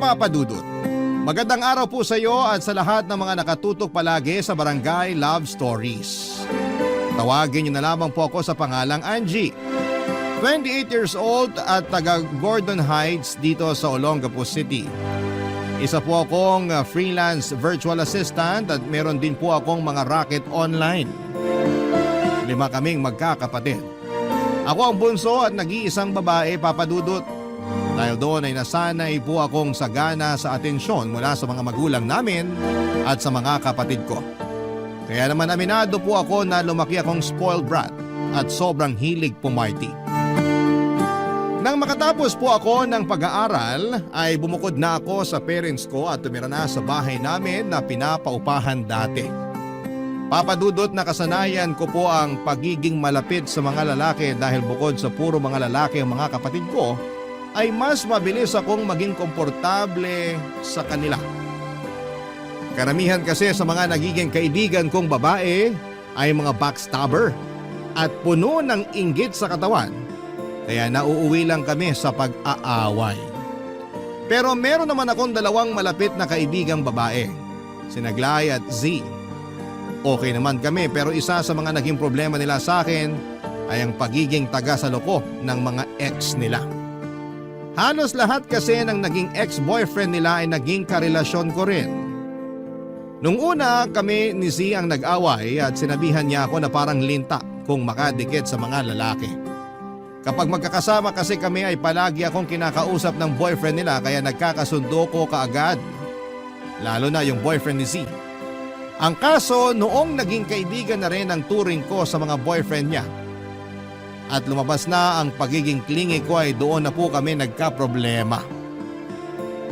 Papa Dudut. Magandang araw po sa iyo at sa lahat ng mga nakatutok palagi sa Barangay Love Stories. Tawagin niyo na lamang po ako sa pangalang Angie. 28 years old at taga Gordon Heights dito sa Olongapo City. Isa po akong freelance virtual assistant at meron din po akong mga racket online. 5 kaming magkakapatid. Ako ang bunso at nag-iisang babae, Papa Dudut. Dahil doon ay nasanay po akong sagana sa atensyon mula sa mga magulang namin at sa mga kapatid ko. Kaya naman aminado po ako na lumaki akong spoiled brat at sobrang hilig pumarty. Nang makatapos po ako ng pag-aaral ay bumukod na ako sa parents ko at tumira na sa bahay namin na pinapaupahan dati. Papa Dudut, nakasanayan ko po ang pagiging malapit sa mga lalaki dahil bukod sa puro mga lalaki ang mga kapatid ko, ay mas mabilis akong maging komportable sa kanila. Karamihan kasi sa mga nagiging kaibigan kong babae ay mga backstabber at puno ng inggit sa katawan, kaya nauuwi lang kami sa pag-aaway. Pero meron naman akong 2 malapit na kaibigang babae, sina Glay at Z. Okay naman kami pero isa sa mga naging problema nila sa akin ay ang pagiging taga-saloko ng mga ex nila. Halos lahat kasi ng naging ex-boyfriend nila ay naging karelasyon ko rin. Nung una kami ni Z ang nag-away at sinabihan niya ako na parang linta kung makadikit sa mga lalaki. Kapag magkakasama kasi kami ay palagi akong kinakausap ng boyfriend nila kaya nagkakasundo ko kaagad. Lalo na yung boyfriend ni Z. Ang kaso noong naging kaibigan na rin ang turing ko sa mga boyfriend niya. At lumabas na ang pagiging clingy ko ay doon na po kami nagka-problema.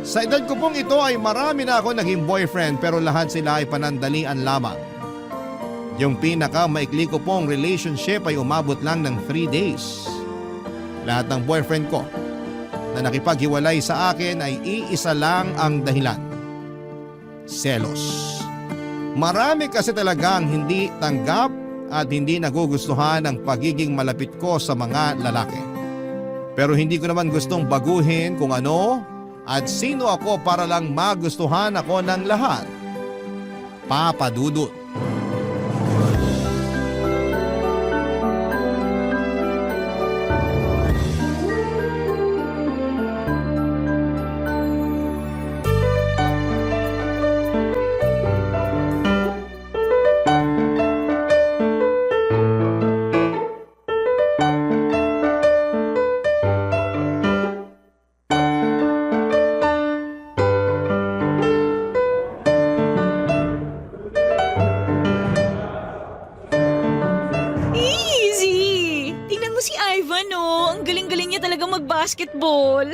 Sa edad ko pong ito ay marami na ako naging boyfriend pero lahat sila ay panandalian lamang. Yung pinaka maikli ko pong relationship ay umabot lang ng 3 days. Lahat ng boyfriend ko na nakipaghiwalay sa akin ay iisa lang ang dahilan. Selos. Marami kasi talagang hindi tanggap at hindi nagugustuhan ang pagiging malapit ko sa mga lalaki. Pero hindi ko naman gustong baguhin kung ano at sino ako para lang magustuhan ako ng lahat. Papa Dudut. Basketball.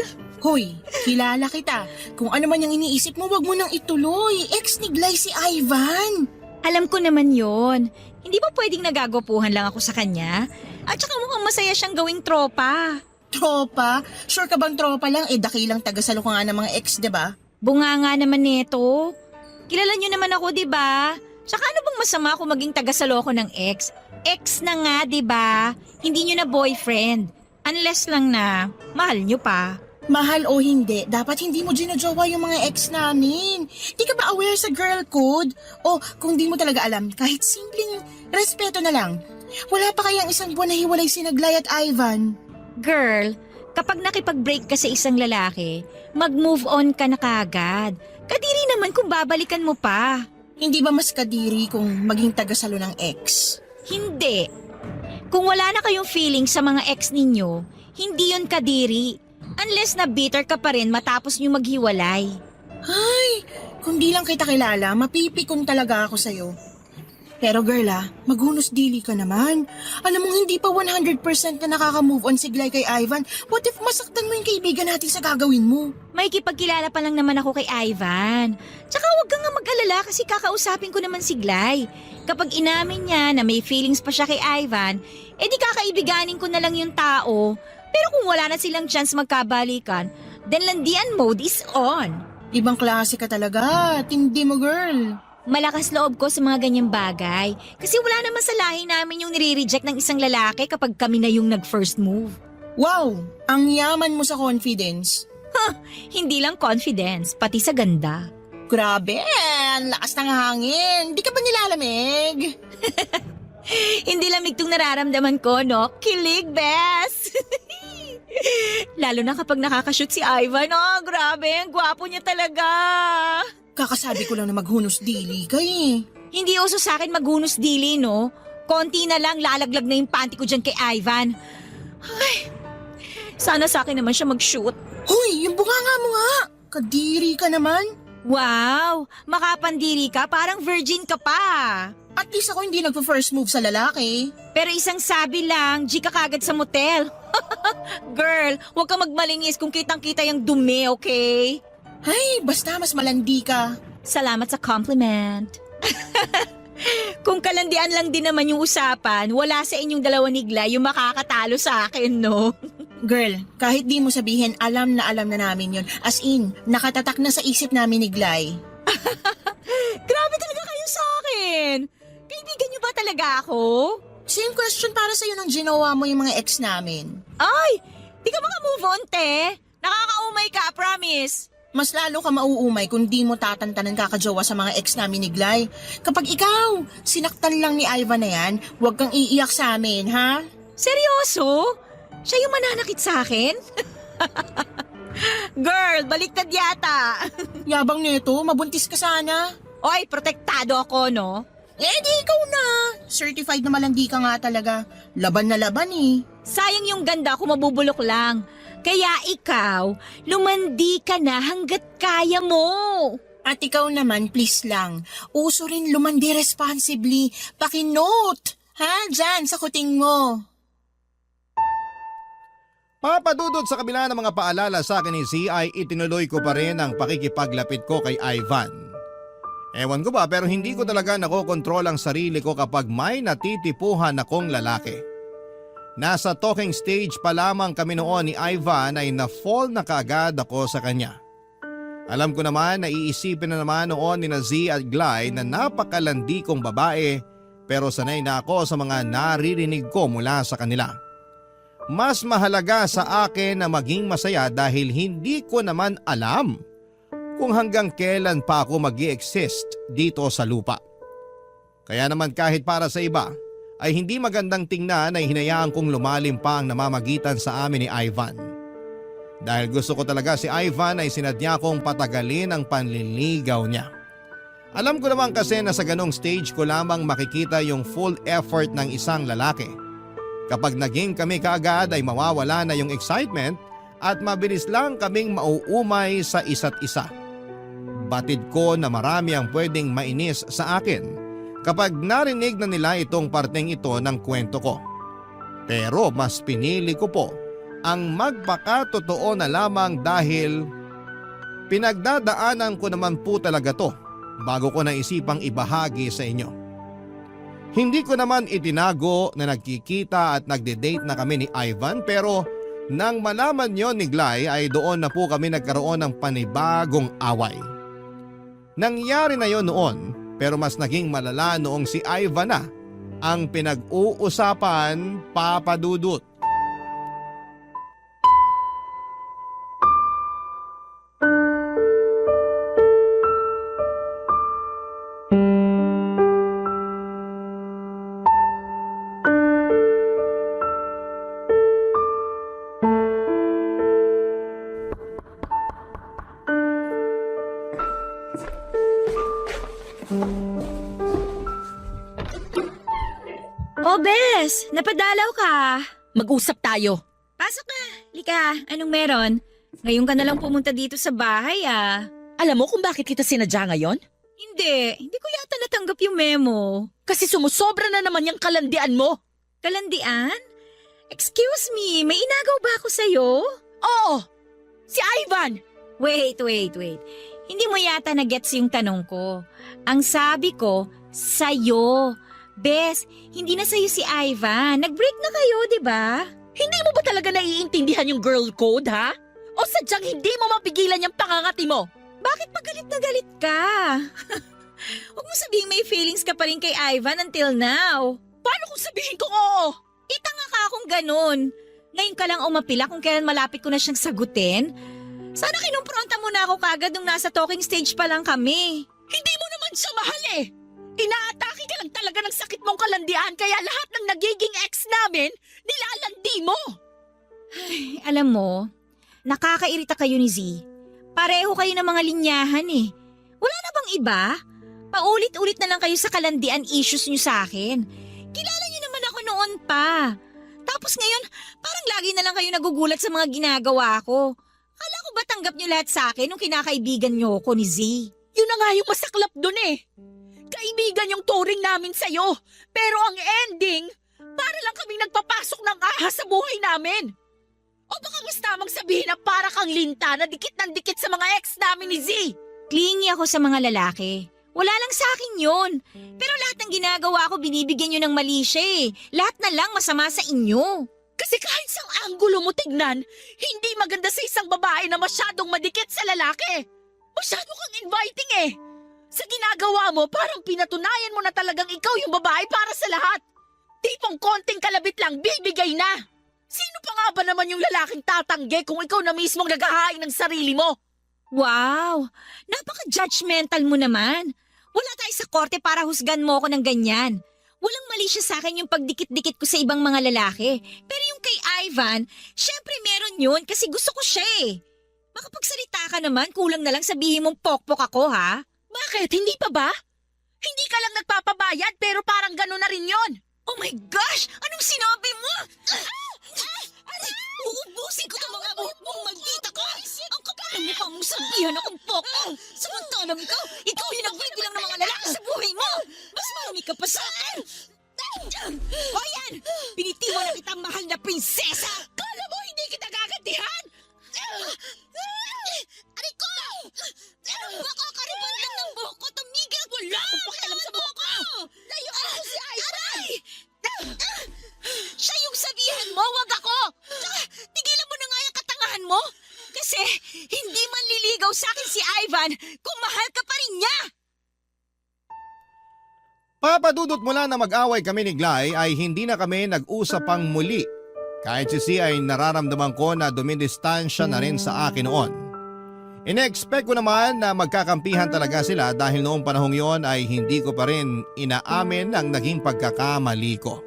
Hoy, kilala kita. Kung ano man yung iniisip mo, wag mo nang ituloy. Ex ni Glay si Ivan. Alam ko naman yon. Hindi ba pwedeng nagagopuhan lang ako sa kanya? At saka mukhang masaya siyang gawing tropa. Tropa? Sure ka bang tropa lang? Dakilang tagasalo ka nga ng mga ex, diba? Bunga nga naman nito. Kilala niyo naman ako, diba? Saka ano bang masama kung maging tagasalo ko ng ex? Ex na nga, diba? Hindi niyo na boyfriend. Unless lang na mahal nyo pa. Mahal o hindi, dapat hindi mo ginajowa yung mga ex namin. Di ka ba aware sa girl code? O kung di mo talaga alam, kahit simpleng respeto na lang. Wala pa kayang 1 buwan na hiwalay si Glay at Ivan? Girl, kapag nakipag-break ka sa isang lalaki, mag-move on ka na kaagad. Kadiri naman kung babalikan mo pa. Hindi ba mas kadiri kung maging tagasalo ng ex? Hindi. Kung wala na kayong feeling sa mga ex ninyo, hindi yon kadiri. Unless na bitter ka pa rin matapos nyo maghiwalay. Ay, kung di lang kita kilala, mapipikon talaga ako sa'yo. Pero girl maghunos dili ka naman. Alam mong hindi pa 100% na nakaka-move on si Glay kay Ivan. What if masaktan mo yung kaibigan natin sa gagawin mo? May kipagkilala pa lang naman ako kay Ivan. Tsaka wag kang nga mag-alala kasi kakausapin ko naman si Glay. Kapag inamin niya na may feelings pa siya kay Ivan, di kakaibiganin ko na lang yung tao. Pero kung wala na silang chance magkabalikan, then landian mode is on. Ibang klase ka talaga. Tindi mo, girl. Malakas loob ko sa mga ganyang bagay. Kasi wala naman sa lahi namin yung nire-reject ng isang lalaki kapag kami na yung nag-first move. Wow! Ang yaman mo sa confidence. Hindi lang confidence, pati sa ganda. Grabe, ang lakas ng hangin. Di ka ba nilalamig? Hindi lamig tong nararamdaman ko, no? Kilig, bes! Lalo na kapag nakakashoot si Ivan. Oh, grabe, ang gwapo niya talaga. Kakasabi ko lang na maghunos dili ka eh. Hindi uso sa akin maghunos dili, no? Konti na lang lalaglag na yung panty ko dyan kay Ivan. Ay, sana sa akin naman siya mag-shoot. Hoy, yung bunganga mo nga. Kadiri ka naman. Wow, makapandiri ka, parang virgin ka pa. At least ako hindi nagpa-first move sa lalaki. Pero isang sabi lang, G ka kagad sa motel. Girl, huwag ka magmalingis kung kitang-kita yung dumi, okay? Ay, basta mas malandi ka. Salamat sa compliment. Kung kalandian lang din naman yung usapan, wala sa inyong dalawa ni Glay yung makakatalo sa akin, no? Girl, kahit di mo sabihin, alam na namin yon. As in, nakatatak na sa isip namin ni Glay. Grabe talaga kayo sa akin. Kaibigan niyo ba talaga ako? Same question para sa'yo nung ginawa mo yung mga ex namin. Ay, di ka maka-move on, te. Nakakaumay ka, promise. Mas lalo ka mauumay kung di mo tatantanan kakajowa sa mga ex namin ni Glay. Kapag ikaw, sinaktan lang ni Ivan na yan, huwag kang iiyak sa amin, ha? Seryoso? Siya yung mananakit sa akin? Girl, baliktad yata. Yabang nito, mabuntis ka sana. Oy, protektado ako, no? Eh di ikaw na. Certified na malandi ka nga talaga. Laban na laban eh. Sayang yung ganda kung mabubulok lang. Kaya ikaw, lumandi ka na hanggat kaya mo. At ikaw naman, please lang. Uso rin lumandi responsibly. Pakinote. Ha? Diyan, sa kuting mo. Papadudod sa kabila ng mga paalala sa akin ni Z ay itinuloy ko pa rin ang pakikipaglapit ko kay Ivan. Ewan ko ba pero hindi ko talaga nakokontrol ang sarili ko kapag may natitipuhan akong lalaki. Nasa talking stage pa lamang kami noon ni Ivan ay na-fall na kaagad ako sa kanya. Alam ko naman na iisipin na naman noon ni Z at Glay na napakalandi kong babae pero sanay na ako sa mga naririnig ko mula sa kanila. Mas mahalaga sa akin na maging masaya dahil hindi ko naman alam kung hanggang kailan pa ako mag-i-exist dito sa lupa. Kaya naman kahit para sa iba ay hindi magandang tingnan ay hinayaan kong lumalim pa ang namamagitan sa amin ni Ivan. Dahil gusto ko talaga si Ivan ay sinadya kong patagalin ang panliligaw niya. Alam ko naman kasi na sa ganong stage ko lamang makikita yung full effort ng isang lalaki. Kapag naging kami kaagad ay mawawala na yung excitement at mabilis lang kaming mauumay sa isa't isa. Batid ko na marami ang pwedeng mainis sa akin kapag narinig na nila itong parteng ito ng kwento ko. Pero mas pinili ko po ang magpakatotoo na lamang dahil pinagdadaanan ko naman po talaga to bago ko naisipang ibahagi sa inyo. Hindi ko naman itinago na nagkikita at nagde-date na kami ni Ivan pero nang malaman yon ni Glay ay doon na po kami nagkaroon ng panibagong away. Nangyari na yon noon pero mas naging malala noong si Ivan na ang pinag-uusapan, papadudot. Oh, Bes, napadalaw ka. Mag-usap tayo. Pasok na. Lika, anong meron? Ngayon ka na lang pumunta dito sa bahay, ah. Alam mo kung bakit kita sinadya ngayon? Hindi ko yata natanggap yung memo. Kasi sumusobra na naman yung kalandian mo. Kalandian? Excuse me, may inagaw ba ako sa'yo? Oo, si Ivan. Wait. Hindi mo yata na-gets yung tanong ko. Ang sabi ko, sa'yo. Bes, hindi na sa'yo si Ivan. Nag-break na kayo, di ba? Hindi mo ba talaga naiintindihan yung girl code, ha? O sadyang hindi mo mapigilan yung pangangati mo? Bakit pa galit na galit ka? Huwag mo sabihin may feelings ka pa rin kay Ivan until now. Paano kung sabihin ko oo? Itanga ka akong ganun. Ngayon ka lang umapila kung kailan malapit ko na siyang sagutin. Sana kinumpronta mo na ako kagad nung nasa talking stage pa lang kami. Hindi mo naman siya mahal eh. Inaatake ka lang talaga ng sakit mong kalandian kaya lahat ng nagiging ex namin, nilalandi mo. Alam mo, nakakairita kayo ni Z. Pareho kayo ng mga linyahan eh. Wala na bang iba? Paulit-ulit na lang kayo sa kalandian issues niyo sa akin. Kilala niyo naman ako noon pa. Tapos ngayon, parang lagi na lang kayo nagugulat sa mga ginagawa ko. Kala ko ba tanggap niyo lahat sa akin nung kinakaibigan niyo ako ni Z? Yun na nga yung masaklap dun eh. Kaibigan yung turing namin sa'yo. Pero ang ending, para lang kaming nagpapasok ng ahas sa buhay namin. O baka mas tamang sabihin na para kang linta na dikit ng dikit sa mga ex namin ni Z. Clingy ako sa mga lalaki. Wala lang sa akin yun. Pero lahat ng ginagawa ko binibigyan nyo ng mali siya eh. Lahat na lang masama sa inyo. Kasi kahit sa anggulo mo tignan, hindi maganda sa isang babae na masyadong madikit sa lalaki. Masyado kang inviting eh. Sa ginagawa mo, parang pinatunayan mo na talagang ikaw yung babae para sa lahat. Tipong konting kalabit lang, bibigay na. Sino pa nga ba naman yung lalaking tatanggi kung ikaw na mismong naghahain ng sarili mo? Wow! Napaka-judgmental mo naman. Wala tayo sa korte para husgan mo ako ng ganyan. Walang mali siya sa akin yung pagdikit-dikit ko sa ibang mga lalaki. Pero yung kay Ivan, syempre meron yun kasi gusto ko siya eh. Makapagsalita ka naman, kulang na lang sabihin mong pokpok ako ha? Bakit? Hindi pa ba? Hindi ka lang nagpapabayad pero parang gano'n na rin yon. Oh my gosh! Anong sinabi mo? Uubusin ko itong mga buhok mong maldita ka! Ang kapal mo pa mong sabihan akong pokpok! Samantalang ikaw yung nagbibilang ng mga lalaki sa buhay mo! Mas marami ka pa sa akin! O yan! Pinitiwan na kitang mahal na prinsesa! Kala mo hindi kita gagantihan? Aray ko! Nakakariban lang ng buhok ko! Tumigil! Wala akong pakialam sa buhok ko! Layo ka si Ivan! Aray! Siya yung sabihan mo, wag ako! Tsaka, tigilan mo na nga yung katangahan mo! Kasi hindi man liligaw sa akin si Ivan kung mahal ka pa rin niya! Papadudot mula na mag-away kami ni Glay ay hindi na kami nag-usap pang muli. Kahit si C ay nararamdaman ko na dumidistansya na rin sa akin noon. Ine-expect ko naman na magkakampihan talaga sila dahil noong panahong yon ay hindi ko pa rin inaamin ang naging pagkakamali ko.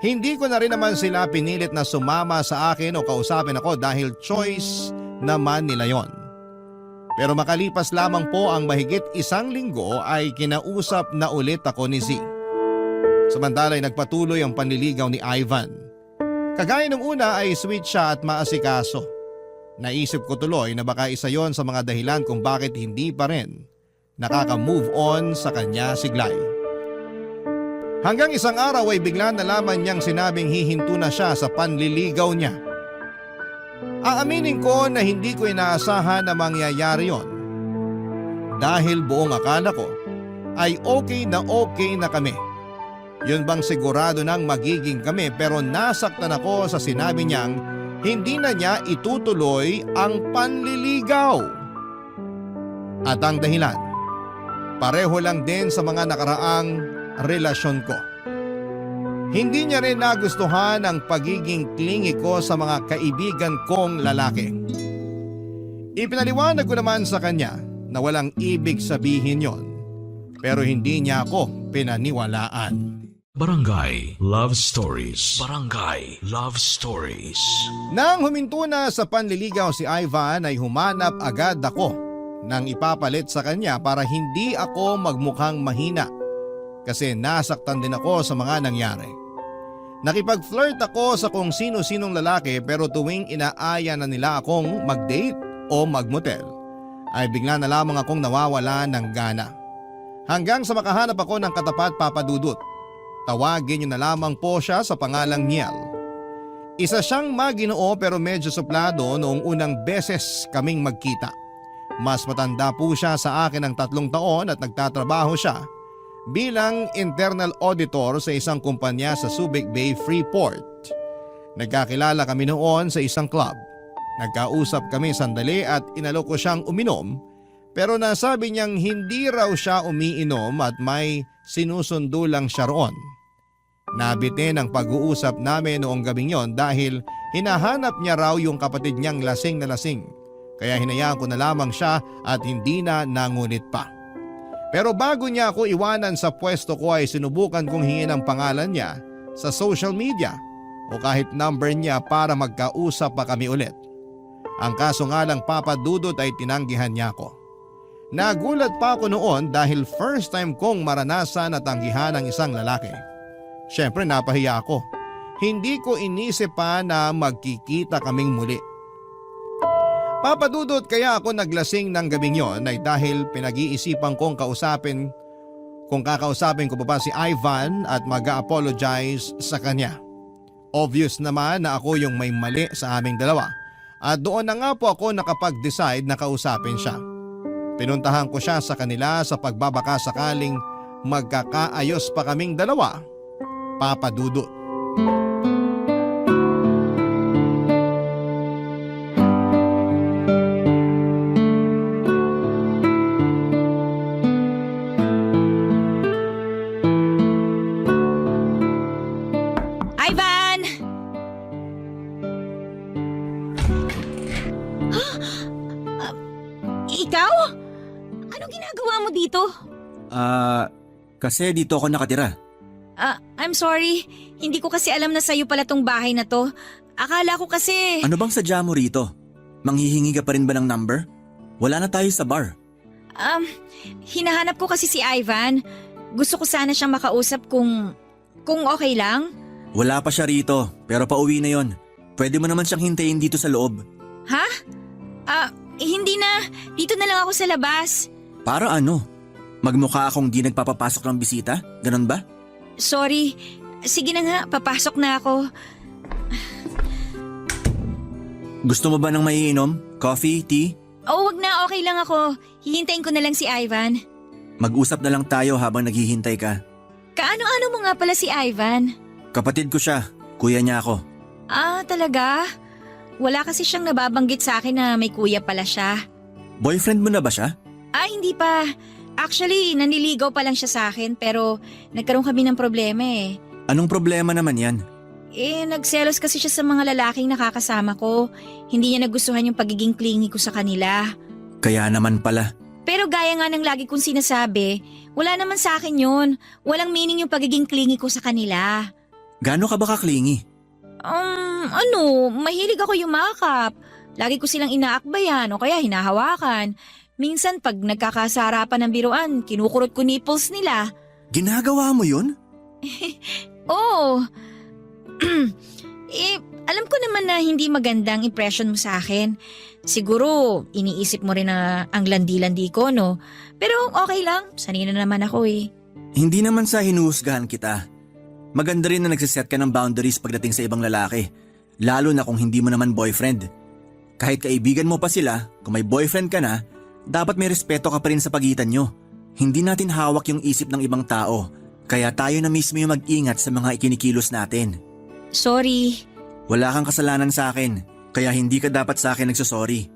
Hindi ko na rin naman sila pinilit na sumama sa akin o kausapin ako dahil choice naman nila yon. Pero makalipas lamang po ang mahigit 1 linggo ay kinausap na ulit ako ni Z. Samantala ay nagpatuloy ang panliligaw ni Ivan. Kagaya nung una ay sweet siya at maasikaso. Naisip ko tuloy na baka isa yon sa mga dahilan kung bakit hindi pa rin nakaka-move on sa kanya si Glay. Hanggang isang araw ay bigla nalaman niyang sinabing hihinto na siya sa panliligaw niya. Aaminin ko na hindi ko inaasahan na mangyayari yon. Dahil buong akala ko ay okay na kami. Yun bang sigurado nang magiging kami pero nasaktan ako sa sinabi niyang hindi na niya itutuloy ang panliligaw. At ang dahilan, pareho lang din sa mga nakaraang relasyon ko. Hindi niya rin nagustuhan ang pagiging clingy ko sa mga kaibigan kong lalaki. Ipinaliwanag ko naman sa kanya na walang ibig sabihin yon, pero hindi niya ako pinaniwalaan. Barangay Love Stories. Barangay Love Stories. Nang huminto na sa panliligaw si Ivan ay humanap agad ako nang ipapalit sa kanya para hindi ako magmukhang mahina kasi nasaktan din ako sa mga nangyari. Nakipag-flirt ako sa kung sino-sinong lalaki pero tuwing inaaya na nila akong mag-date o mag-motel ay bigla na lamang akong nawawala ng gana. Hanggang sa makahanap ako ng katapat papadudot. Tawagin niyo na lamang po siya sa pangalang Niel. Isa siyang maginoo pero medyo suplado noong unang beses kaming magkita. Mas matanda po siya sa akin ng 3 taon at nagtatrabaho siya bilang internal auditor sa isang kumpanya sa Subic Bay, Freeport. Nagkakilala kami noon sa isang club. Nagkausap kami sandali at inalok ko siyang uminom pero nasabi niyang hindi raw siya umiinom at may sinusundo lang siya roon. Nabitin ang pag-uusap namin noong gabing yon dahil hinahanap niya raw yung kapatid niyang lasing na lasing. Kaya hinayaan ko na lamang siya at hindi na nangunit pa. Pero bago niya ako iwanan sa pwesto ko ay sinubukan kong hingin ang pangalan niya sa social media o kahit number niya para magkausap pa kami ulit. Ang kaso nga lang Papa Dudut ay tinanggihan niya ako. Nagulat pa ako noon dahil first time kong maranasan na tanggihan ng isang lalaki. Siyempre napahiya ako. Hindi ko inisip pa na magkikita kaming muli. Papa Dudut, kaya ako naglasing ng gabing yon ay dahil pinag-iisipan kong kausapin kung kakausapin ko pa ba si Ivan at mag-apologize sa kanya. Obvious naman na ako yung may mali sa aming dalawa at doon na nga po ako nakapag-decide na kausapin siya. Pinuntahan ko siya sa kanila sa pagbabaka sakaling magkakaayos pa kaming dalawa, Papa Dudut. Ivan! Ikaw? Anong ginagawa mo dito? Kasi dito ako nakatira. I'm sorry. Hindi ko kasi alam na sa'yo pala tong bahay na to. Akala ko kasi… Ano bang sadya mo rito? Manghihingi ka pa rin ba ng number? Wala na tayo sa bar. Hinahanap ko kasi si Ivan. Gusto ko sana siyang makausap kung okay lang. Wala pa siya rito, pero pauwi na yon. Pwede mo naman siyang hintayin dito sa loob. Ha? Hindi na. Dito na lang ako sa labas. Para ano? Magmukha akong di nagpapapasok ng bisita? Ganon ba? Sorry. Sige na nga, papasok na ako. Gusto mo ba ng maiinom? Coffee? Tea? Oh, wag na. Okay lang ako. Hihintayin ko na lang si Ivan. Mag-usap na lang tayo habang naghihintay ka. Kaano-ano mo nga pala si Ivan? Kapatid ko siya. Kuya niya ako. Talaga? Wala kasi siyang nababanggit sa akin na may kuya pala siya. Boyfriend mo na ba siya? Hindi pa. Actually, naniligaw pa lang siya sa akin pero nagkaroon kami ng problema eh. Anong problema naman yan? Nagselos kasi siya sa mga lalaking nakakasama ko. Hindi niya nagustuhan yung pagiging clingy ko sa kanila. Kaya naman pala. Pero gaya nga ng lagi kong sinasabi, wala naman sa akin yun. Walang meaning yung pagiging clingy ko sa kanila. Gaano ka ba kaklingi? Mahilig ako yumakap. Lagi ko silang inaakbayan o kaya hinahawakan. Minsan pag nagkakasarapan ng biruan, kinukurot ko nipples nila. Ginagawa mo yun? Oo. Alam ko naman na hindi magandang impression mo sa akin. Siguro, iniisip mo rin na ang landi-landi ko, no? Pero okay lang, sanay na naman ako eh. Hindi naman sa hinuhusgahan kita. Maganda rin na nagsiset ka ng boundaries pagdating sa ibang lalaki. Lalo na kung hindi mo naman boyfriend. Kahit kaibigan mo pa sila, kung may boyfriend ka na, dapat may respeto ka pa rin sa pagitan nyo. Hindi natin hawak yung isip ng ibang tao. Kaya tayo na mismo yung mag-ingat sa mga ikinikilos natin. Sorry. Wala kang kasalanan sa akin, kaya hindi ka dapat sa akin nagsosorry.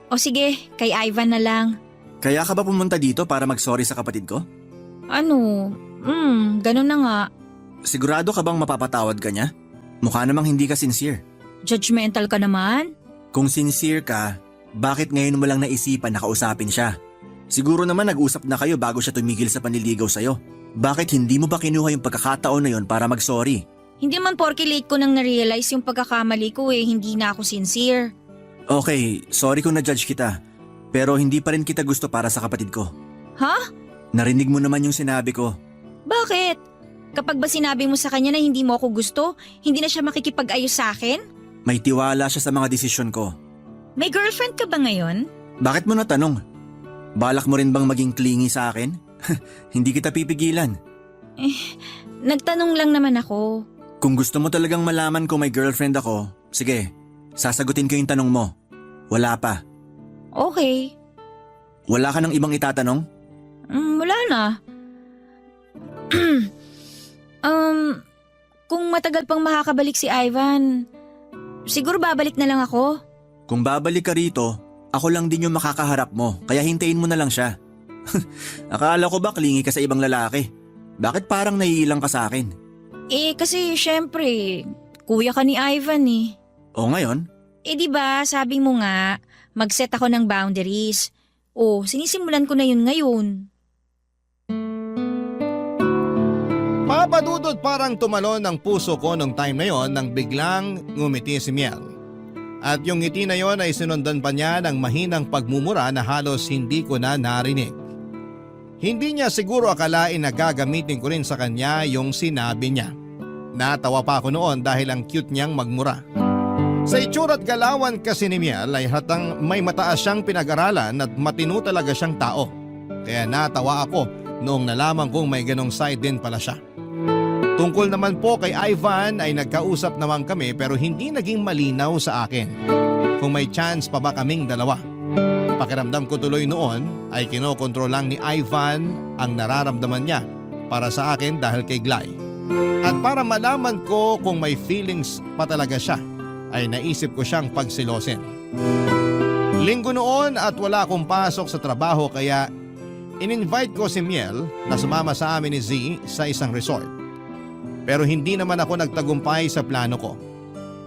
O sige, kay Ivan na lang. Kaya ka ba pumunta dito para mag-sorry sa kapatid ko? Ganun na nga. Sigurado ka bang mapapatawad ka niya? Mukha namang hindi ka sincere. Judgmental ka naman? Kung sincere ka, bakit ngayon mo lang naisipan na kausapin siya? Siguro naman nag-usap na kayo bago siya tumigil sa panliligaw sa'yo. Bakit hindi mo ba kinuha yung pagkakataon na yon para mag-sorry? Hindi man porke late ko nang na-realize yung pagkakamali ko hindi na ako sincere. Okay, sorry kung na-judge kita. Pero hindi pa rin kita gusto para sa kapatid ko. Ha? Narinig mo naman yung sinabi ko. Bakit? Kapag ba sinabi mo sa kanya na hindi mo ako gusto, hindi na siya makikipag-ayos sa akin? May tiwala siya sa mga desisyon ko. May girlfriend ka ba ngayon? Bakit mo natanong? Balak mo rin bang maging clingy sa akin? Hindi kita pipigilan. Nagtanong lang naman ako. Kung gusto mo talagang malaman kung may girlfriend ako, sige, sasagutin ko yung tanong mo. Wala pa. Okay. Wala ka ng ibang itatanong? Wala na. Kung matagal pang makakabalik si Ivan, siguro babalik na lang ako. Kung babalik ka rito, ako lang din yung makakaharap mo, kaya hintayin mo na lang siya. Akala ko ba klingi ka sa ibang lalaki? Bakit parang naiilang ka sa akin? Kasi syempre, kuya ka ni Ivan eh. O ngayon? Di ba sabi mo nga, mag-set ako ng boundaries. O, sinisimulan ko na yun ngayon. Papadudot parang tumalon ang puso ko nung time na yon nang biglang ngumiti si Miel. At yung ngiti na yon ay sinundan pa niya ng mahinang pagmumura na halos hindi ko na narinig. Hindi niya siguro akalain na gagamitin ko rin sa kanya yung sinabi niya. Natawa pa ako noon dahil ang cute niyang magmura. Sa itsura't galawan kasi ni Miel ay hatang may mataas siyang pinag-aralan at matino talaga siyang tao. Kaya natawa ako noong nalaman kong may ganong side din pala siya. Tungkol naman po kay Ivan ay nagkausap naman kami pero hindi naging malinaw sa akin kung may chance pa ba kaming dalawa. Pakiramdam ko tuloy noon ay kinokontrol lang ni Ivan ang nararamdaman niya para sa akin dahil kay Glay. At para malaman ko kung may feelings pa talaga siya ay naisip ko siyang pagsilosin. Linggo noon at wala akong pasok sa trabaho kaya in-invite ko si Miel na sumama sa amin ni Z sa isang resort. Pero hindi naman ako nagtagumpay sa plano ko.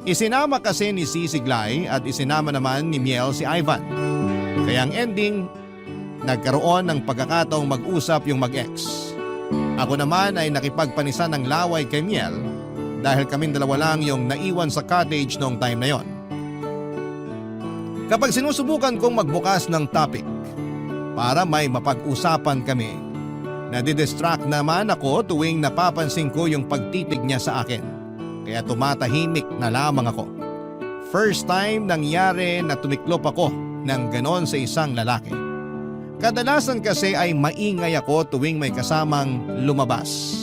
Isinama kasi ni Z si Glay at isinama naman ni Miel si Ivan. Kaya ang ending, nagkaroon ng pagkakataong mag-usap yung mag-ex. Ako naman ay nakipagpanisan ng laway kay Miel dahil kaming dalawa lang yung naiwan sa cottage noong time na yon. Kapag sinusubukan kong magbukas ng topic para may mapag-usapan kami, nadidistract naman ako tuwing napapansin ko yung pagtitig niya sa akin. Kaya tumatahimik na lamang ako. First time nangyari na tumiklop ako ng ganon sa isang lalaki. Kadalasan kasi ay maingay ako tuwing may kasamang lumabas.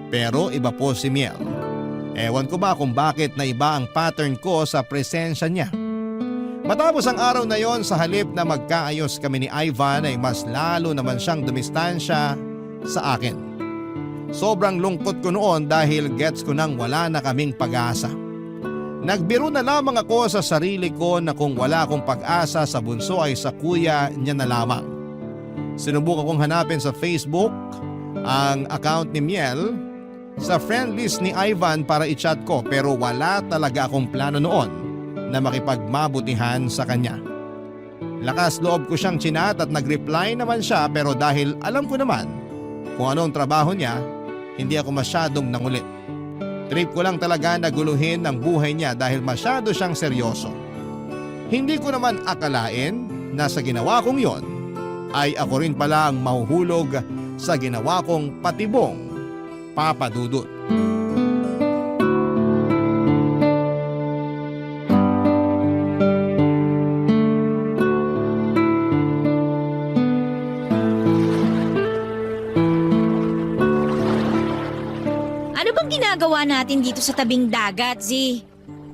Pero iba po si Miel. Ewan ko ba kung bakit na iba ang pattern ko sa presensya niya. Matapos ang araw na yon, sa halip na magkaayos kami ni Ivan ay mas lalo naman siyang dumistansya sa akin. Sobrang lungkot ko noon dahil gets ko nang wala na kaming pag-asa. Nagbiro na lamang ako sa sarili ko na kung wala akong pag-asa sa bunso ay sa kuya niya na lamang. Sinubukan kong hanapin sa Facebook ang account ni Miel sa friend list ni Ivan para i-chat ko pero wala talaga akong plano noon na makipagmabutihan sa kanya. Lakas loob ko siyang chinat at nag-reply naman siya pero dahil alam ko naman kung anong trabaho niya, hindi ako masyadong nangulit. Trip ko lang talaga na guluhin ang buhay niya dahil masyado siyang seryoso. Hindi ko naman akalain na sa ginawa kong yon ay ako rin pala ang mahuhulog sa ginawa kong patibong papadudot. Ano bang ginagawa natin dito sa tabing dagat, Z?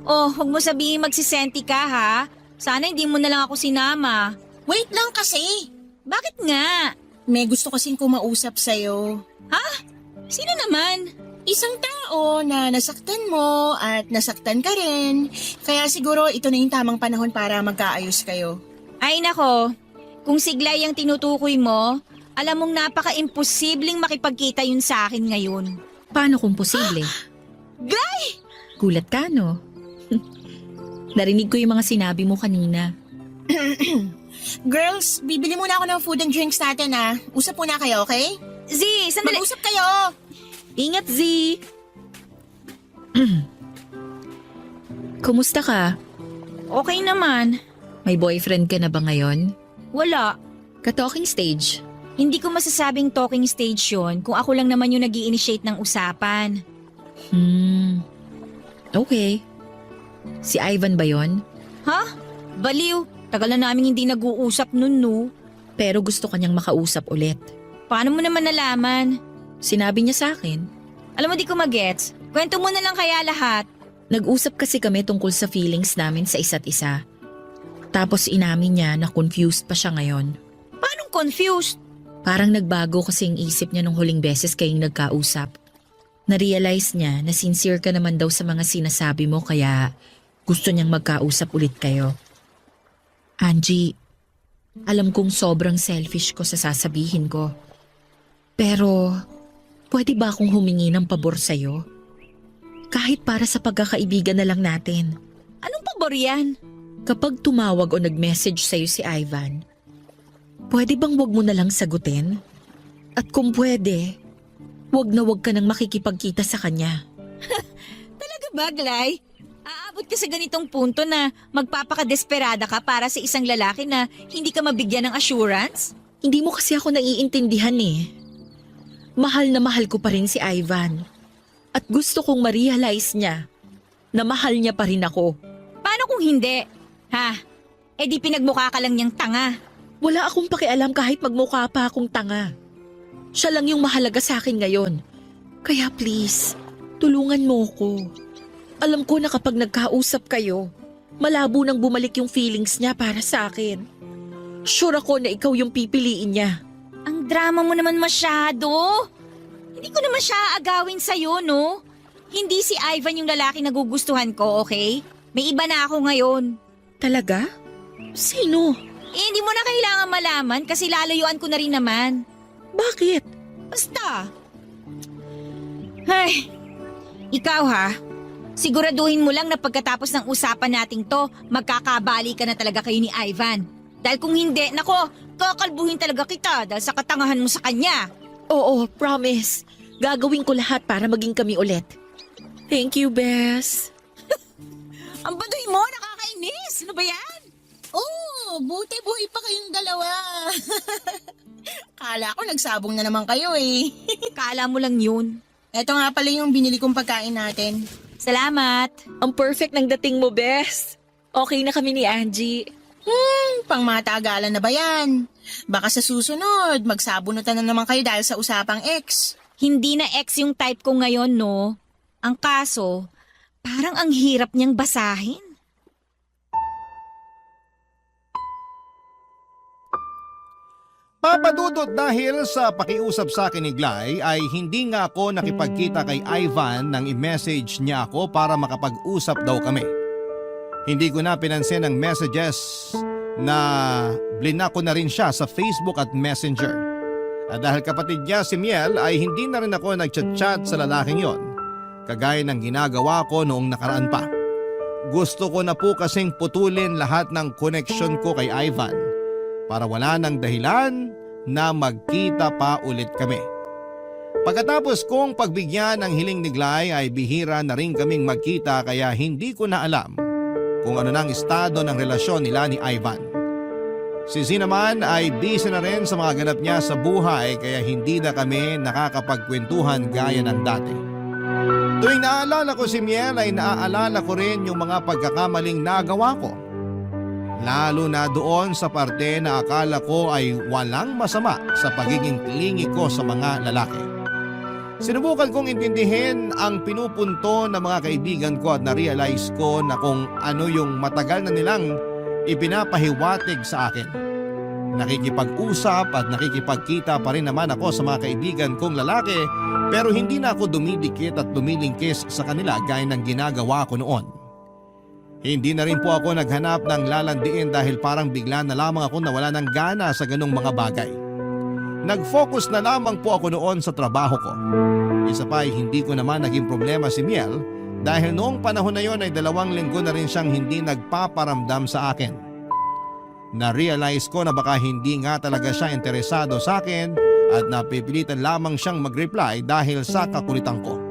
Oh, huwag mo sabihin magsisenti ka ha. Sana hindi mo na lang ako sinama. Wait lang kasi. Bakit nga? May gusto kasing kumausap sa'yo. Sino naman? Isang tao na nasaktan mo at nasaktan ka rin. Kaya siguro ito na yung tamang panahon para magkaayos kayo. Ay nako, kung siglay ang tinutukoy mo, alam mong napaka-imposibleng makipagkita yun sa akin ngayon. Paano kung posible? Glay! Gulat ka, no? Narinig ko yung mga sinabi mo kanina. Girls, bibili muna ako ng food and drinks natin ah. Usap muna kayo, okay? Z, sandali. Mag-usap kayo! Ingat, Z! Kumusta ka? Okay naman. May boyfriend ka na ba ngayon? Wala. Ka-talking stage? Hindi ko masasabing talking stage yun kung ako lang naman yung nag-i-initiate ng usapan. Okay. Si Ivan ba yon? Ha? Baliw. Tagal na namin hindi nag-uusap nun, no? Pero gusto kanyang makausap ulit. Paano mo naman nalaman? Sinabi niya sa akin. Alam mo di ko magets. Kwento mo na lang kaya lahat. Nag-usap kasi kami tungkol sa feelings namin sa isa't isa. Tapos inamin niya na confused pa siya ngayon. Paanong confused? Parang nagbago kasi yung isip niya nung huling beses kayong nagkausap. Na-realize niya na sincere ka naman daw sa mga sinasabi mo kaya gusto niyang magkausap ulit kayo. Angie, alam kong sobrang selfish ko sa sasabihin ko. Pero, pwede ba akong humingi ng pabor sa'yo? Kahit para sa pagkakaibigan na lang natin. Anong pabor yan? Kapag tumawag o nag-message sa'yo si Ivan, pwede bang wag mo na lang sagutin? At kung pwede, wag na wag ka nang makikipagkita sa kanya. Talaga ba, Glay? Aabot ka sa ganitong punto na magpapakadesperada ka para sa isang lalaki na hindi ka mabigyan ng assurance? Hindi mo kasi ako naiintindihan eh. Mahal na mahal ko pa rin si Ivan. At gusto kong ma-realize niya na mahal niya pa rin ako. Paano kung hindi? Ha? Eh di pinagmukha ka lang niyang tanga. Wala akong pakialam kahit magmukha pa akong tanga. Siya lang yung mahalaga sa akin ngayon. Kaya please, tulungan mo ko. Alam ko na kapag nagkausap kayo, malabo nang bumalik yung feelings niya para sa akin. Sure ako na ikaw yung pipiliin niya. Ang drama mo naman masyado. Hindi ko naman siya aagawin sa'yo, no? Hindi si Ivan yung lalaki na gugustuhan ko, okay? May iba na ako ngayon. Talaga? Sino? Eh, hindi mo na kailangan malaman kasi lalayuan ko na rin naman. Bakit? Basta. Ay, ikaw ha? Siguraduhin mo lang na pagkatapos ng usapan nating to, magkakabali ka na talaga kayo ni Ivan. Dahil kung hindi, nako, kakalbuhin talaga kita dahil sa katangahan mo sa kanya. Oo, promise. Gagawin ko lahat para maging kami ulit. Thank you, Bes. Ang baduy mo, nakakainis. Ano ba yan? Oh, buti buhay pa kayong dalawa. Kala ko nagsabong na naman kayo eh. Kala mo lang yun. Eto nga pala yung binili kong pagkain natin. Salamat. Ang perfect ng dating mo, Bes. Okay na kami ni Angie. Pang matagalan na ba yan? Baka sa susunod, magsabunutan na naman kayo dahil sa usapang ex. Hindi na ex yung type ko ngayon, no? Ang kaso, parang ang hirap niyang basahin. Papadudot dahil sa pakiusap sa akin ni Glay ay hindi nga ako nakipagkita kay Ivan nang i-message niya ako para makapag-usap daw kami. Hindi ko na pinansin ang messages na blinak ko na rin siya sa Facebook at Messenger. At dahil kapatid niya si Miel ay hindi na rin ako nagchat-chat sa lalaking yon, kagaya ng ginagawa ko noong nakaraan pa. Gusto ko na po kasing putulin lahat ng connection ko kay Ivan para wala nang dahilan na magkita pa ulit kami. Pagkatapos kong pagbigyan ng hiling ni Glay ay bihira na rin kaming magkita kaya hindi ko na alam kung ano nang estado ng relasyon nila ni Ivan. Si Z naman ay busy na rin sa mga ganap niya sa buhay kaya hindi na kami nakakapagkwentuhan gaya ng dati. Tuwing naaalala ko si Miel ay naaalala ko rin yung mga pagkakamaling nagawa ko. Lalo na doon sa parte na akala ko ay walang masama sa pagiging clingy ko sa mga lalaki. Sinubukan kong intindihin ang pinupunto ng mga kaibigan ko at na-realize ko na kung ano yung matagal na nilang ipinapahiwatig sa akin. Nakikipag-usap at nakikipagkita pa rin naman ako sa mga kaibigan kong lalaki pero hindi na ako dumidikit at dumilingkis sa kanila gaya ng ginagawa ko noon. Hindi na rin po ako naghanap ng lalandiin dahil parang bigla na lamang ako nawala ng gana sa ganong mga bagay. Nag-focus na lamang po ako noon sa trabaho ko. Isa pa ay hindi ko naman naging problema si Miel dahil noong panahon na yon ay 2 linggo na rin siyang hindi nagpaparamdam sa akin. Na-realize ko na baka hindi nga talaga siya interesado sa akin at napipilitan lamang siyang mag-reply dahil sa kakulitan ko.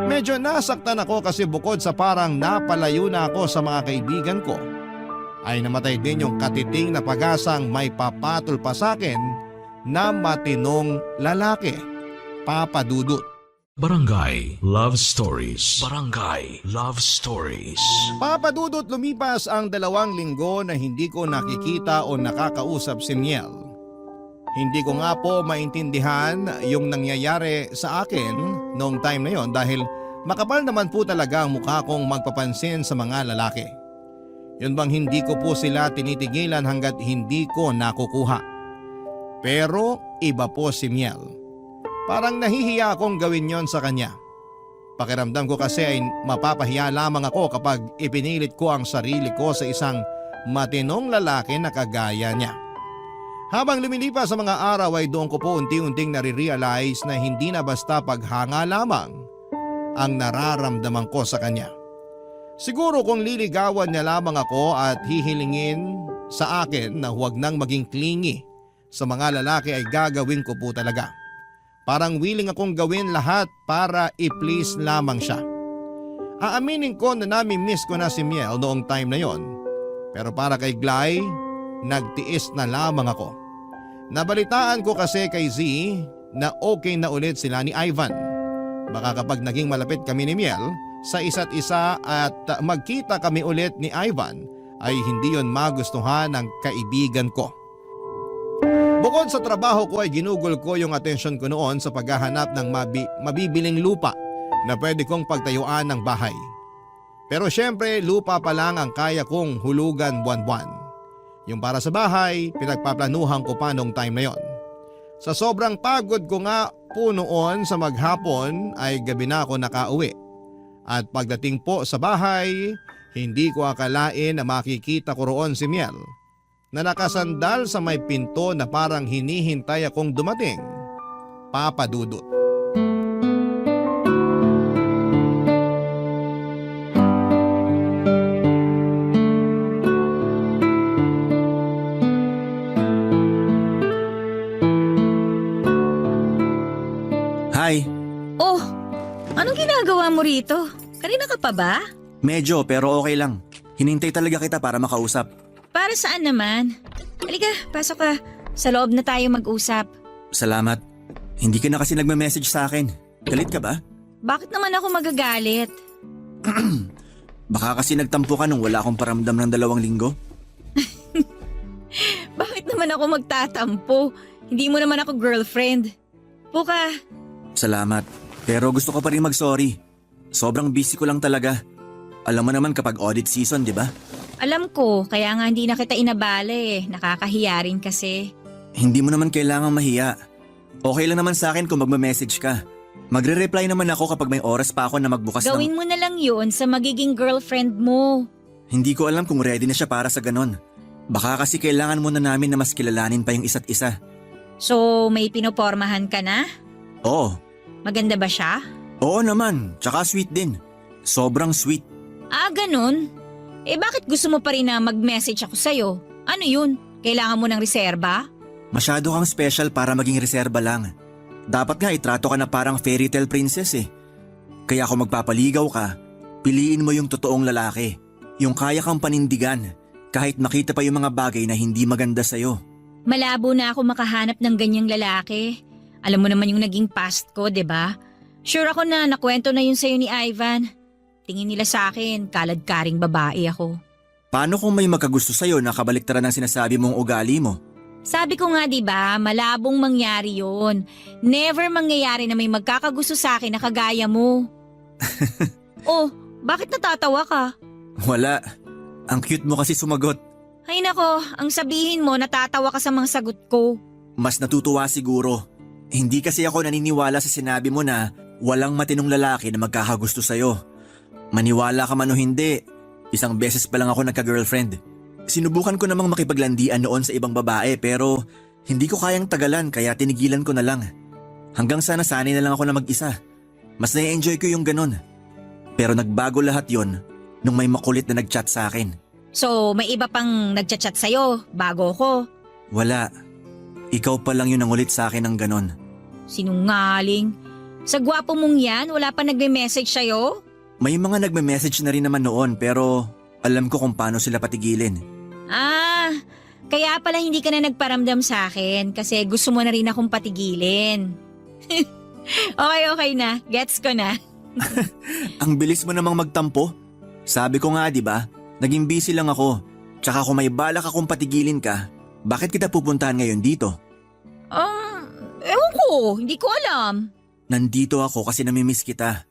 Medyo nasaktan ako kasi bukod sa parang napalayo na ako sa mga kaibigan ko, ay namatay din yung katiting na pag-asang may papatol pa sa akin na matinong lalaki, Papa Dudut. Barangay Love Stories. Barangay Love Stories. Papa Dudut, lumipas ang 2 linggo na hindi ko nakikita o nakakausap si Miel. Hindi ko nga po maintindihan yung nangyayari sa akin noong time na yon dahil makapal naman po talaga ang mukha kong magpapansin sa mga lalaki. Yun bang hindi ko po sila tinitigilan hanggat hindi ko nakukuha. Pero iba po si Miel. Parang nahihiya akong gawin yon sa kanya. Pakiramdam ko kasi ay mapapahiya lamang ako kapag ipinilit ko ang sarili ko sa isang matinong lalaki na kagaya niya. Habang lumilipas sa mga araw ay doon ko po unti-unting nare-realize na hindi na basta paghanga lamang ang nararamdaman ko sa kanya. Siguro kung liligawan niya lamang ako at hihilingin sa akin na huwag nang maging clingy sa mga lalaki ay gagawin ko po talaga. Parang willing akong gawin lahat para i-please lamang siya. Aaminin ko na nami-miss ko na si Miel noong time na yon. Pero para kay Glay, nagtiis na lamang ako. Nabalitaan ko kasi kay Z na okay na ulit sila ni Ivan. Baka kapag naging malapit kami ni Miel sa isa't isa at magkita kami ulit ni Ivan ay hindi yon magustuhan ng kaibigan ko. Bukod sa trabaho ko ay ginugol ko yung atensyon ko noon sa paghahanap ng mabibiling lupa na pwede kong pagtayuan ng bahay. Pero syempre lupa pa lang ang kaya kong hulugan buwan-buwan. Yung para sa bahay, pinagpaplanuhan ko pa nung time na yon. Sa sobrang pagod ko nga po noon sa maghapon ay gabi na ako nakauwi. At pagdating po sa bahay, hindi ko akalain na makikita ko roon si Miel na nakasandal sa may pinto na parang hinihintay akong dumating. Papa Dudut. Hi, Oh, anong ginagawa mo rito? Kanina ka pa ba? medyo pero okay lang. Hinintay talaga kita para makausap. Para saan naman? Halika, pasok ka. Sa loob na tayo mag-usap. Salamat. Hindi ka na kasi nagme-message sa akin. Galit ka ba? Bakit naman ako magagalit? Baka kasi nagtampo ka nung wala akong paramdam ng 2 linggo. Bakit naman ako magtatampo? Hindi mo naman ako girlfriend. Puka, Salamat. Pero gusto ko pa rin mag-sorry. Sobrang busy ko lang talaga. Alam mo naman kapag audit season, di ba? alam ko, kaya nga hindi na kita inabala eh. Nakakahiya rin kasi. Hindi mo naman kailangang mahiya. Okay lang naman sa akin kung magme-message ka. Magre-reply naman ako kapag may oras pa ako na magbukas Gawin mo na lang yun sa magiging girlfriend mo. Hindi ko alam kung ready na siya para sa ganon. Baka kasi kailangan muna namin na mas kilalanin pa yung isa't isa. So, may pinopormahan ka na? Oo. Maganda ba siya? Oo naman. Tsaka sweet din. Sobrang sweet. Ah, ganun? Eh bakit gusto mo pa rin na mag-message ako sa'yo? Ano yun? Kailangan mo ng reserba? Masyado kang special para maging reserba lang. Dapat nga itrato ka na parang fairy tale princess eh. Kaya kung magpapaligaw ka, piliin mo yung totoong lalaki. Yung kaya kang panindigan kahit makita pa yung mga bagay na hindi maganda sa'yo. Malabo na ako makahanap ng ganyang lalaki. Alam mo naman yung naging past ko, 'di ba? Sure ako na nakwento na yun sa'yo ni Ivan. Tingin nila sa akin, kalad-karing babae ako. Paano kung may magkagusto sa'yo na kabaliktaran ng sinasabi mong ugali mo? Sabi ko nga 'di ba, malabong mangyari yun. Never mangyayari na may magkakagusto sa akin na kagaya mo. Oh, bakit natatawa ka? Wala. Ang cute mo kasi sumagot. Ay nako, ang sabihin mo natatawa ka sa mga sagot ko. Mas natutuwa siguro. Hindi kasi ako naniniwala sa sinabi mo na walang matinong lalaki na magkakagusto sa'yo. Maniwala ka man o hindi, isang beses pa lang ako nagka-girlfriend. Sinubukan ko namang makipaglandian noon sa ibang babae pero hindi ko kayang tagalan kaya tinigilan ko na lang. Hanggang sa nasanay na lang ako na mag-isa. Mas na-enjoy ko yung ganun. Pero nagbago lahat yon nung may makulit na nag-chat sa akin. So, may iba pang nagchat-chat sa'yo bago ko. Wala. Ikaw pa lang yun ang ulit sa akin ng ganon. Sinungaling. Sa gwapo mong yan, wala pa nagme-message sa'yo? May mga nagme-message na rin naman noon pero alam ko kung paano sila patigilin. Ah, kaya pala hindi ka na nagparamdam sa akin kasi gusto mo na rin akong patigilin. Okay na. Gets ko na. Ang bilis mo namang magtampo. Sabi ko nga 'di ba, naging busy lang ako. Tsaka kung may balak akong patigilin ka, bakit kita pupuntahan ngayon dito? Ewan ko, hindi ko alam. Nandito ako kasi namimiss kita.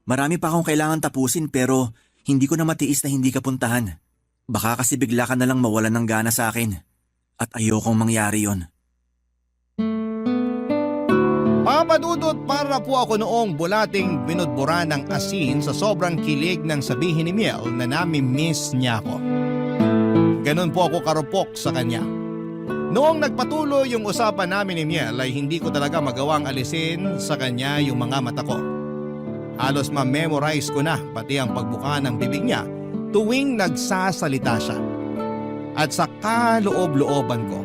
Marami pa akong kailangan tapusin pero hindi ko na matiis na hindi ka puntahan. Baka kasi bigla ka na lang mawalan ng gana sa akin. At ayokong mangyari yon. Papadudot para po ako noong bulating binudbura ng asin sa sobrang kilig ng sabihin ni Miel na nami-miss niya ako. Ganon po ako karupok sa kanya. Noong nagpatuloy yung usapan namin ni Miel ay hindi ko talaga magawang alisin sa kanya yung mga mata ko. Halos ma-memorize ko na pati ang pagbuka ng bibig niya tuwing nagsasalita siya. At sa kaloob-looban ko,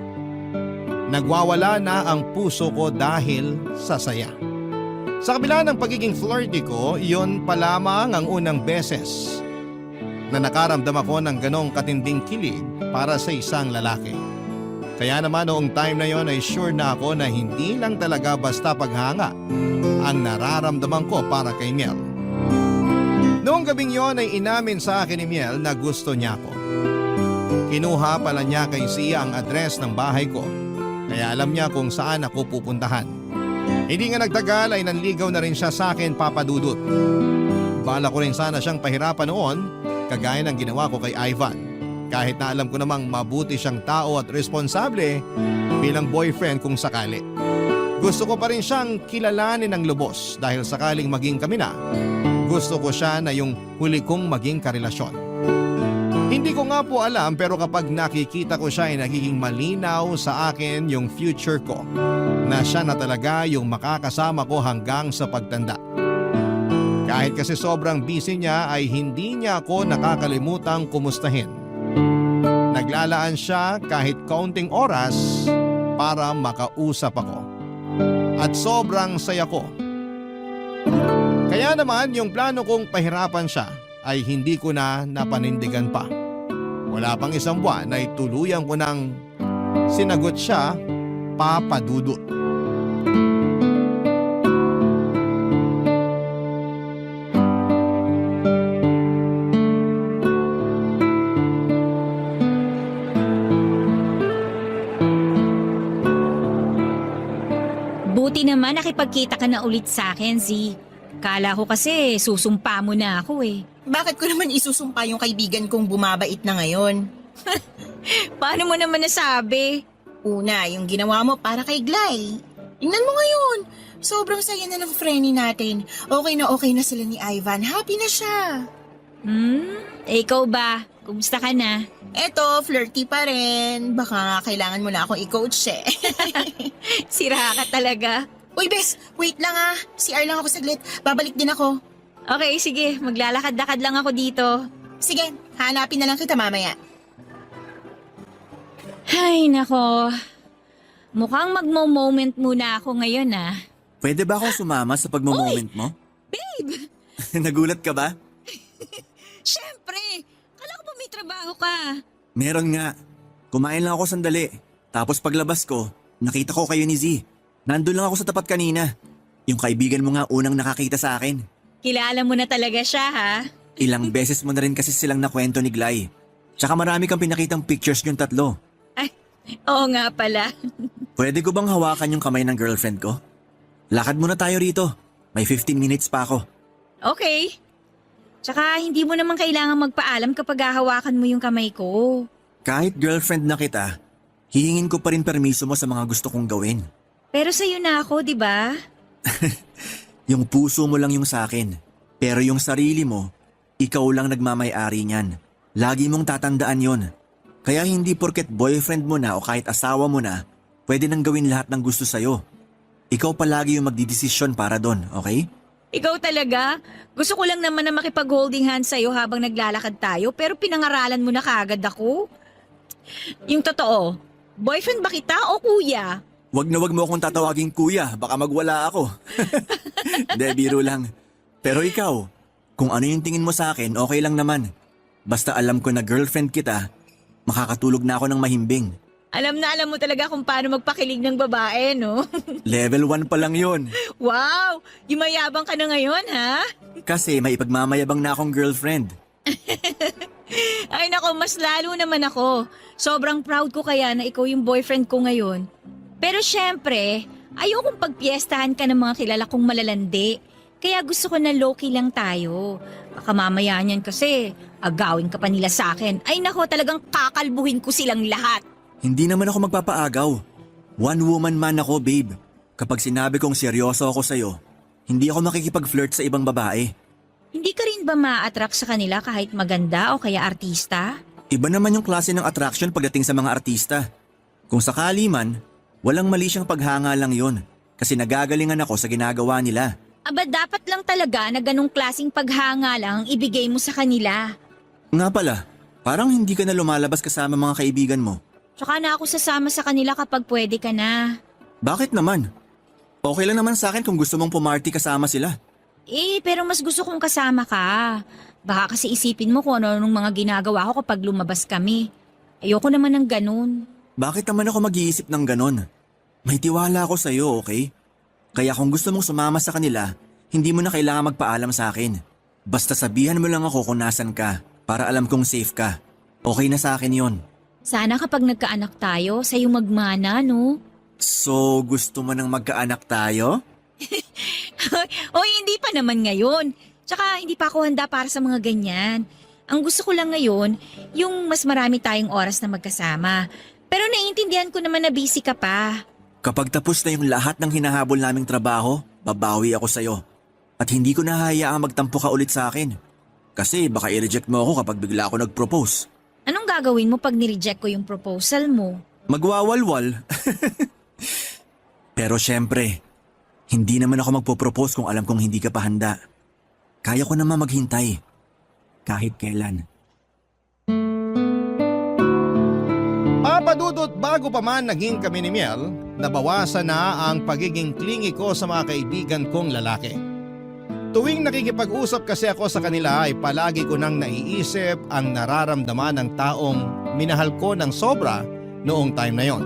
nagwawala na ang puso ko dahil sa saya. Sa kabila ng pagiging flirty ko, iyon pa lamang ang unang beses na nakaramdam ako ng ganong katinding kilig para sa isang lalaki. Kaya naman noong time na yon ay sure na ako na hindi lang talaga basta paghanga ang nararamdaman ko para kay Miel. Noong gabing yon ay inamin sa akin ni Miel na gusto niya ako. Kinuha pala niya kay Sia ang address ng bahay ko, kaya alam niya kung saan ako pupuntahan. Hindi nga nagtagal ay nanligaw na rin siya sa akin, Papa Dudut. Bala ko rin sana siyang pahirapan noon, kagaya ng ginawa ko kay Ivan. Kahit na alam ko namang mabuti siyang tao at responsable bilang boyfriend kung sakali. Gusto ko pa rin siyang kilalanin ng lubos dahil sakaling maging kami na, gusto ko siya na yung huli kong maging karelasyon. Hindi ko nga po alam pero kapag nakikita ko siya ay nagiging malinaw sa akin yung future ko na siya na talaga yung makakasama ko hanggang sa pagtanda. Kahit kasi sobrang busy niya ay hindi niya ako nakakalimutang kumustahin. Naglalaan siya kahit kaunting oras para makausap ako. At sobrang saya ko. Kaya naman yung plano kong pahirapan siya ay hindi ko na napanindigan pa. Wala pang isang buwan ay tuluyan ko nang sinagot siya, Papa Dudut. Buti naman nakipagkita ka na ulit sa akin, Z. Kala ko kasi susumpa mo na ako eh. Bakit ko naman isusumpa yung kaibigan kong bumabait na ngayon? Paano mo naman nasabi? Una, yung ginawa mo para kay Glay. Tingnan mo ngayon. Sobrang saya na ng frenny natin. Okay na sila ni Ivan. Happy na siya. Ikaw ba? Kumusta ka na? Eto, flirty pa rin. Baka nga kailangan mo na akong i-coach eh. Sira ka talaga. Uy, Bes, wait lang ah. CR lang ako saglit. Babalik din ako. Okay, sige. Maglalakad-lakad lang ako dito. Sige, hanapin na lang kita mamaya. Ay, nako. Mukhang magmo-moment muna ako ngayon ah. Pwede ba akong sumama sa pagmo-moment mo? Babe! Nagulat ka ba? Siyempre! Kala ko ba may trabaho ka? Meron nga. Kumain lang ako sandali. Tapos paglabas ko, nakita ko kayo ni Z. Nandun lang ako sa tapat kanina. Yung kaibigan mo nga unang nakakita sa akin. Kilala mo na talaga siya ha? Ilang beses mo na rin kasi silang nakwento ni Glay. Tsaka marami kang pinakitang pictures yung tatlo. Ay, oo nga pala. Pwede ko bang hawakan yung kamay ng girlfriend ko? Lakad muna tayo rito. May 15 minutes pa ako. Okay. Tsaka hindi mo naman kailangan magpaalam kapag hahawakan mo yung kamay ko. Kahit girlfriend na kita, hihingin ko pa rin permiso mo sa mga gusto kong gawin. Pero sa'yo na ako, di ba? Yung puso mo lang yung sa akin. Pero yung sarili mo, ikaw lang nagmamay-ari niyan. Lagi mong tatandaan yon. Kaya hindi porket boyfriend mo na o kahit asawa mo na, pwede nang gawin lahat ng gusto sa'yo. Ikaw palagi yung magdidesisyon para doon, okay? Ikaw talaga? Gusto ko lang naman na makipag-holding hands sa'yo habang naglalakad tayo pero pinangaralan mo na kaagad ako. Yung totoo, boyfriend ba kita o kuya? Wag mo akong tatawagin kuya, baka magwala ako. Hindi, biro lang. Pero ikaw, kung ano yung tingin mo sa akin, okay lang naman. Basta alam ko na girlfriend kita, makakatulog na ako ng mahimbing. Alam mo talaga kung paano magpakilig ng babae, no? Level 1 pa lang yun. Wow! Yumayabang ka na ngayon, ha? Kasi may ipagmamayabang na akong girlfriend. Ay nako, mas lalo naman ako. Sobrang proud ko kaya na ikaw yung boyfriend ko ngayon. Pero syempre, ayokong pagpiestahan ka ng mga kilala kong malalandi. Kaya gusto ko na low-key lang tayo. Baka mamaya niyan kasi, agawin ka pa nila sa akin. Ay nako, talagang kakalbuhin ko silang lahat. Hindi naman ako magpapaagaw. One woman man ako, babe. Kapag sinabi kong seryoso ako sa'yo, hindi ako makikipag-flirt sa ibang babae. Hindi ka rin ba ma-attract sa kanila kahit maganda o kaya artista? Iba naman yung klase ng attraction pagdating sa mga artista. Kung sakali man, walang mali siyang paghanga lang yon kasi nagagalingan ako sa ginagawa nila. Aba, dapat lang talaga na ganong klaseng paghanga lang ang ibigay mo sa kanila. Nga pala, parang hindi ka na lumalabas kasama mga kaibigan mo. Tsaka na ako sasama sa kanila kapag pwede ka na. Bakit naman? Okay lang naman sa akin kung gusto mong pumarty kasama sila. Pero mas gusto kong kasama ka. Baka kasi isipin mo kung ano nung mga ginagawa ko kapag lumabas kami. Ayoko naman ng ganun. Bakit naman ako mag-iisip ng ganon? May tiwala ako sa'yo, okay? Kaya kung gusto mong sumama sa kanila, hindi mo na kailangan magpaalam sa akin. Basta sabihan mo lang ako kung nasan ka para alam kong safe ka. Okay na sa akin yon. Sana kapag nagkaanak tayo, sa'yo magmana, no? So, gusto mo nang magkaanak tayo? Hindi pa naman ngayon. Tsaka hindi pa ako handa para sa mga ganyan. Ang gusto ko lang ngayon, yung mas marami tayong oras na magkasama. Pero naiintindihan ko naman na busy ka pa. Kapag tapos na yung lahat ng hinahabol naming trabaho, babawi ako sa'yo. At hindi ko na hayaang magtampo ka ulit sa akin. Kasi baka i-reject mo ako kapag bigla ako nag-propose. Anong gagawin mo pag nireject ko yung proposal mo? Magwawalwal. Pero syempre, hindi naman ako magpo-propose kung alam kong hindi ka pa handa. Kaya ko naman maghintay. Kahit kailan. Papadudot, bago pa man naging kami ni Miel, nabawasan na ang pagiging clingy ko sa mga kaibigan kong lalaki. Tuwing nakikipag-usap kasi ako sa kanila ay palagi ko nang naiisip ang nararamdaman ng taong minahal ko ng sobra noong time na yon.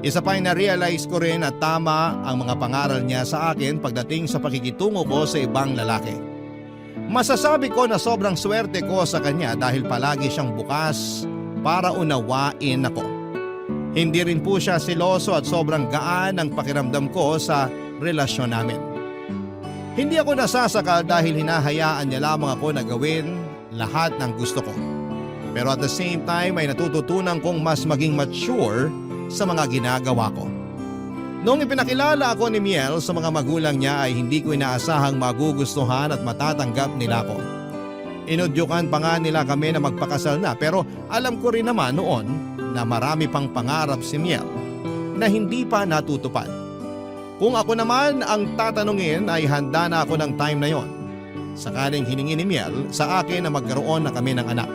Isa pa ay na-realize ko rin na tama ang mga pangaral niya sa akin pagdating sa pakikitungo ko sa ibang lalaki. Masasabi ko na sobrang swerte ko sa kanya dahil palagi siyang bukas para unawain ako. Hindi rin po siya seloso at sobrang gaan ang pakiramdam ko sa relasyon namin. Hindi ako nasasakal dahil hinahayaan niya lamang ako na gawin lahat ng gusto ko. Pero at the same time ay natututunan kong mas maging mature sa mga ginagawa ko. Noong ipinakilala ako ni Miel sa mga magulang niya ay hindi ko inaasahang magugustuhan at matatanggap nila ako. Inudyukan pa nga nila kami na magpakasal na pero alam ko rin naman noon na marami pang pangarap si Miel na hindi pa natutupad. Kung ako naman ang tatanungin ay handa na ako ng time na yon. Sakaling hiningi ni Miel sa akin na magkaroon na kami ng anak.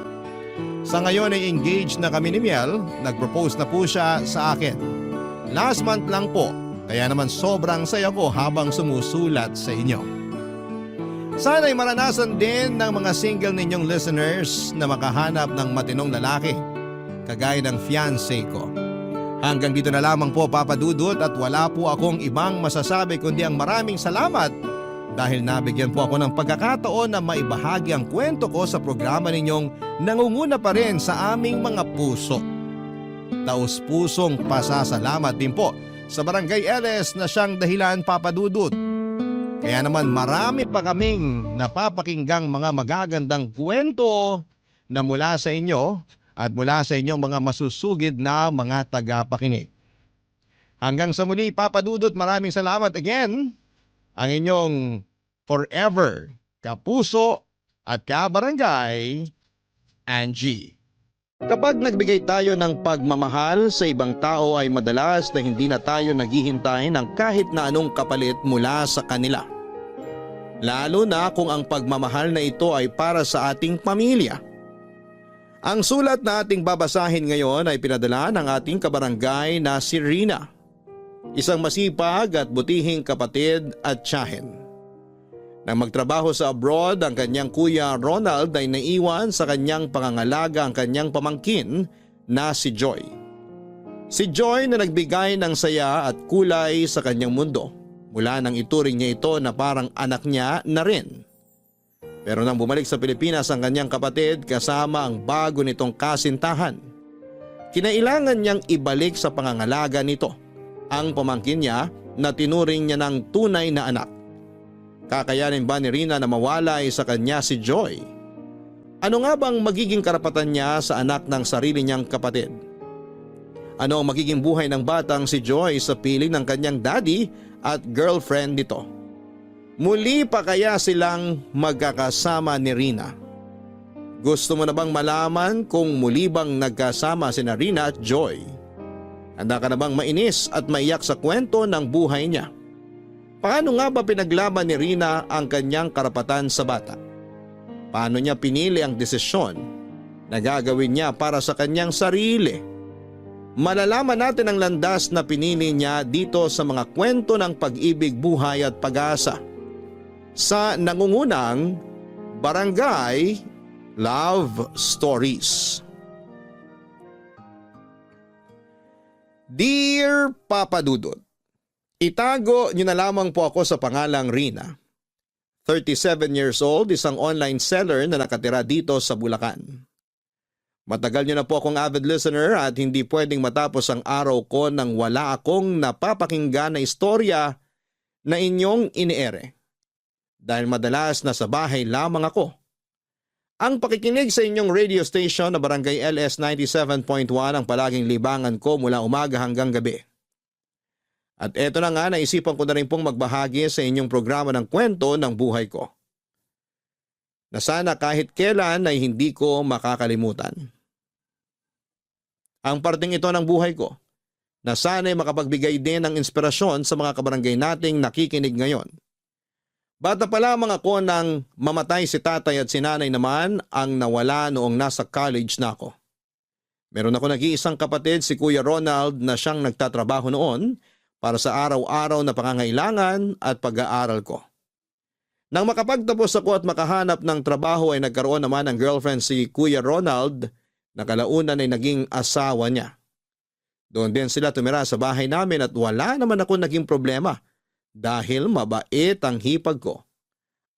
Sa ngayon ay engaged na kami ni Miel, nag-propose na po siya sa akin. Last month lang po, kaya naman sobrang saya ko habang sumusulat sa inyo. Sana'y maranasan din ng mga single ninyong listeners na makahanap ng matinong lalaki, kagaya ng fiancé ko. Hanggang dito na lamang po, Papa Dudut, at wala po akong ibang masasabi kundi ang maraming salamat dahil nabigyan po ako ng pagkakataon na maibahagi ang kwento ko sa programa ninyong nangunguna pa rin sa aming mga puso. Taos-pusong pasasalamat din po sa Barangay LS na siyang dahilan, Papa Dudut. Kaya naman marami pa kaming napapakinggang mga magagandang kwento na mula sa inyo at mula sa inyong mga masusugid na mga tagapakinig. Hanggang sa muli, Papa Dudut, maraming salamat again. Ang inyong forever kapuso at kabarangay, Angie. Kapag nagbigay tayo ng pagmamahal sa ibang tao ay madalas na hindi na tayo naghihintay ng kahit na anong kapalit mula sa kanila. Lalo na kung ang pagmamahal na ito ay para sa ating pamilya. Ang sulat na ating babasahin ngayon ay pinadala ng ating kabarangay na si Rina. Isang masipag at butihing kapatid at tiyahin. Nang magtrabaho sa abroad, ang kanyang kuya Ronald ay naiwan sa kanyang pangangalaga ang kanyang pamangkin na si Joy. Si Joy na nagbigay ng saya at kulay sa kanyang mundo mula nang ituring niya ito na parang anak niya na rin. Pero nang bumalik sa Pilipinas ang kanyang kapatid kasama ang bago nitong kasintahan, kinailangan niyang ibalik sa pangangalaga nito ang pamangkin niya na tinuring niya ng tunay na anak. Kakayanin ba ni Rina na mawalay sa kanya si Joy? Ano nga bang magiging karapatan niya sa anak ng sarili niyang kapatid? Ano ang magiging buhay ng batang si Joy sa piling ng kanyang daddy at girlfriend nito? Muli pa kaya silang magkakasama ni Rina? Gusto mo na bang malaman kung muli bang nagkasama sina Rina at Joy? Handa ka na bang mainis at maiyak sa kwento ng buhay niya? Paano nga ba pinaglaban ni Rina ang kanyang karapatan sa bata? Paano niya pinili ang desisyon na gagawin niya para sa kanyang sarili? Malalaman natin ang landas na pinili niya dito sa mga kwento ng pag-ibig, buhay at pag-asa sa nangungunang Barangay Love Stories. Dear Papa Dudut, itago niyo na lamang po ako sa pangalang Rina. 37 years old, isang online seller na nakatira dito sa Bulacan. Matagal niyo na po akong avid listener at hindi pwedeng matapos ang araw ko nang wala akong napapakinggan na istorya na inyong iniere. Dahil madalas na sa bahay lamang ako. Ang pakikinig sa inyong radio station na Barangay LS 97.1 ang palaging libangan ko mula umaga hanggang gabi. At eto na nga, naisipan ko na rin pong magbahagi sa inyong programa ng kwento ng buhay ko. Na sana kahit kailan ay hindi ko makakalimutan. Ang parting ito ng buhay ko, na sana ay makapagbigay din ng inspirasyon sa mga kabarangay nating nakikinig ngayon. Bata pa lamang ako nang mamatay si tatay at si nanay naman ang nawala noong nasa college na ako. Meron ako nag-iisang kapatid, si Kuya Ronald, na siyang nagtatrabaho noon para sa araw-araw na pangangailangan at pag-aaral ko. Nang makapagtapos ako at makahanap ng trabaho ay nagkaroon naman ng girlfriend si Kuya Ronald na kalaunan ay naging asawa niya. Doon din sila tumira sa bahay namin at wala naman ako naging problema. Dahil mabait ang hipag ko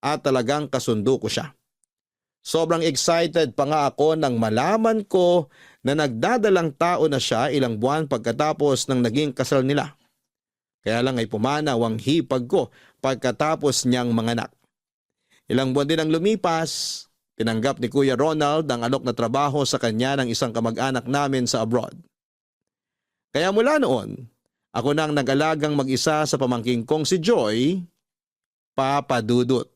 at talagang kasundo ko siya. Sobrang excited pa nga ako nang malaman ko na nagdadalang tao na siya ilang buwan pagkatapos ng naging kasal nila. Kaya lang ay pumanaw ang hipag ko pagkatapos niyang manganak. Ilang buwan din ang lumipas, tinanggap ni Kuya Ronald ang alok na trabaho sa kanya ng isang kamag-anak namin sa abroad. Kaya mula noon, ako nang nag-alagang mag-isa sa pamangking kong si Joy, Papa Dudut.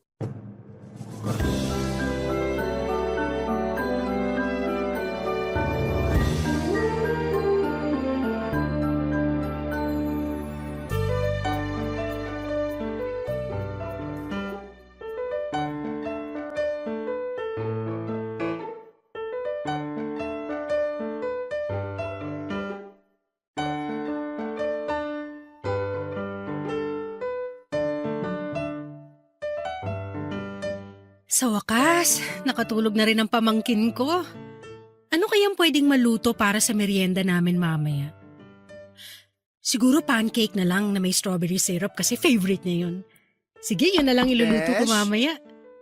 Sa wakas, nakatulog na rin ang pamangkin ko. Ano kayang pwedeng maluto para sa merienda namin mamaya? Siguro pancake na lang na may strawberry syrup kasi favorite niya yun. Sige, yun na lang iluluto ko Besh? mamaya.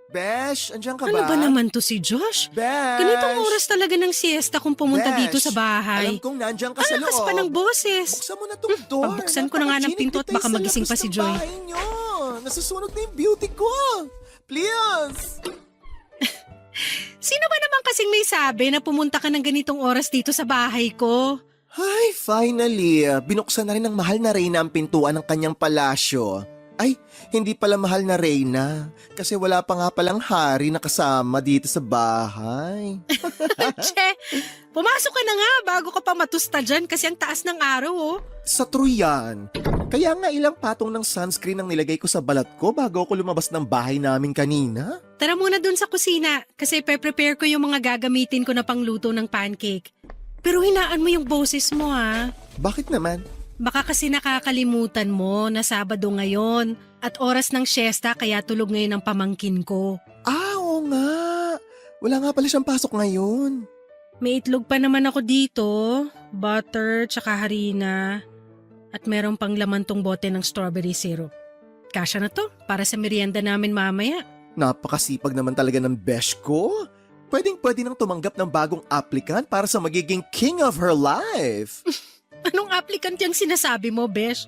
Besh, andyan ka Ano ba? ba naman to si Josh? Besh! Ganitong oras talaga ng siesta kung pumunta Besh, dito sa bahay. Alam kong nandyan ka Ang sa lakas loob. pa ng boses. Buksan mo na tong door. Pagbuksan ko na nga ng pinto at baka magising pa si Joy. Nasusunog na yung beauty ko. Please! Sino ba naman kasing may sabi na pumunta ka ng ganitong oras dito sa bahay ko? Ay, finally. Binuksan na rin ng mahal na Reyna ang pintuan ng kanyang palasyo. Ay, hindi pala mahal na Reyna. Kasi wala pa nga palang hari na kasama dito sa bahay. Che, pumasok ka na nga bago ka pa matusta dyan kasi ang taas ng araw oh. Sa true yan. Kaya nga ilang patong ng sunscreen ang nilagay ko sa balat ko bago ako lumabas ng bahay namin kanina. Tara muna dun sa kusina kasi pe-prepare ko yung mga gagamitin ko na pangluto ng pancake. Pero hinaan mo yung boses mo ha. Bakit naman? Baka kasi nakakalimutan mo na Sabado ngayon at oras ng siesta kaya tulog ngayon ang pamangkin ko. Oo nga. Wala nga pala siyang pasok ngayon. May itlog pa naman ako dito, butter tsaka harina at meron pang laman tong bote ng strawberry syrup. Kasya na to para sa merienda namin mamaya. Napakasipag naman talaga ng besh ko. Pwedeng-pwede nang tumanggap ng bagong applicant para sa magiging king of her life. Anong applicant yung sinasabi mo, Besh?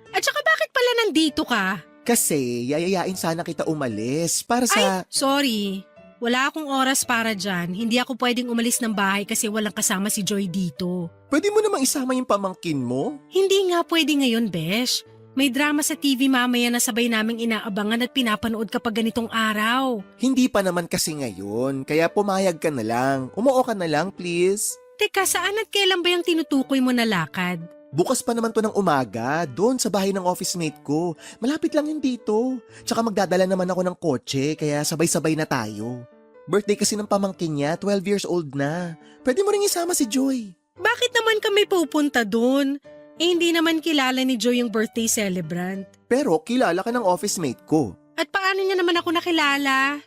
At saka bakit pala nandito ka? Kasi yayayain sana kita umalis para Ay, sa... sorry. Wala akong oras para dyan. Hindi ako pwedeng umalis ng bahay kasi walang kasama si Joy dito. Pwede mo namang isama yung pamangkin mo? Hindi nga pwede ngayon, Besh. May drama sa TV mamaya na sabay naming inaabangan at pinapanood kapag ganitong araw. Hindi pa naman kasi ngayon, kaya pumayag ka na lang. Umuo ka na lang, please. Teka, saan at kailan ba yung tinutukoy mo na lakad? Bukas pa naman to ng umaga, doon sa bahay ng office mate ko. Malapit lang yun dito. Tsaka magdadala naman ako ng kotse, kaya sabay-sabay na tayo. Birthday kasi ng pamangkin niya, 12 years old na. Pwede mo rin isama si Joy. Bakit naman kami pupunta dun? Eh, hindi naman kilala ni Joy yung birthday celebrant. Pero kilala ka ng office mate ko. At paano niya naman ako nakilala?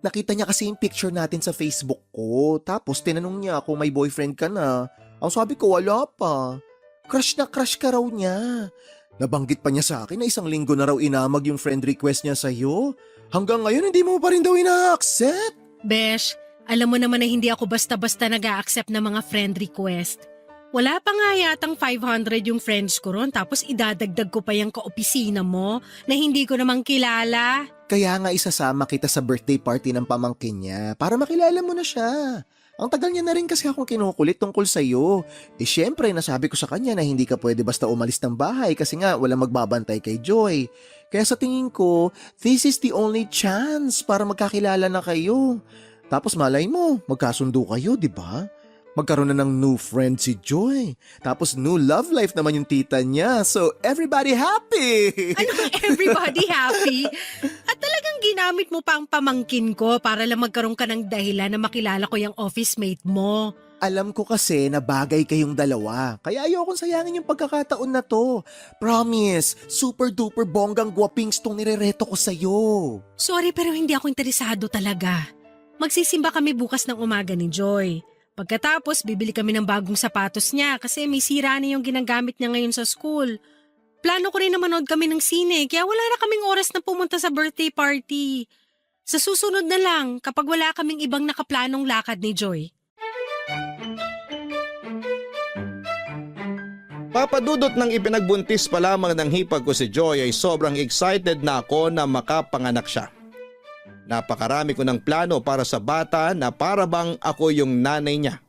Nakita niya kasi yung picture natin sa Facebook ko. Tapos tinanong niya kung may boyfriend ka na. Ang sabi ko, wala pa. Crush na crush ka raw niya. Nabanggit pa niya sa akin na 1 linggo na raw inamag yung friend request niya sa'yo. Hanggang ngayon hindi mo pa rin daw ina-accept. Besh, alam mo naman na hindi ako basta-basta nag-a-accept ng mga friend request. Wala pa nga yatang 500 yung friends ko ron tapos idadagdag ko pa yung kaopisina mo na hindi ko namang kilala. Kaya nga isasama kita sa birthday party ng pamangkin niya para makilala mo na siya. Ang tagal niya na rin kasi akong kinukulit tungkol sa'yo. Syempre nasabi ko sa kanya na hindi ka pwede basta umalis ng bahay kasi nga walang magbabantay kay Joy. Kaya sa tingin ko, this is the only chance para magkakilala na kayo. Tapos malay mo, magkasundo kayo, di ba? Magkaroon na ng new friend si Joy. Tapos new love life naman yung tita niya. So everybody happy! Ano bang everybody happy? At talagang ginamit mo pa ang pamangkin ko para lang magkaroon ka ng dahilan na makilala ko yung office mate mo. Alam ko kasi na bagay kayong dalawa. Kaya ayokong sayangin yung pagkakataon na to. Promise, super duper bonggang guwapings tong nirereto ko sa'yo. Sorry pero hindi ako interesado talaga. Magsisimba kami bukas ng umaga ni Joy. Pagkatapos, bibili kami ng bagong sapatos niya kasi may sira na yung ginagamit niya ngayon sa school. Plano ko rin na manood kami ng sine kaya wala na kaming oras na pumunta sa birthday party. Sa susunod na lang kapag wala kaming ibang nakaplanong lakad ni Joy. Papadudot ng ipinagbuntis pa lamang ng hipag ko si Joy ay sobrang excited na ako na makapanganak siya. Napakarami ko ng plano para sa bata na para bang ako yung nanay niya.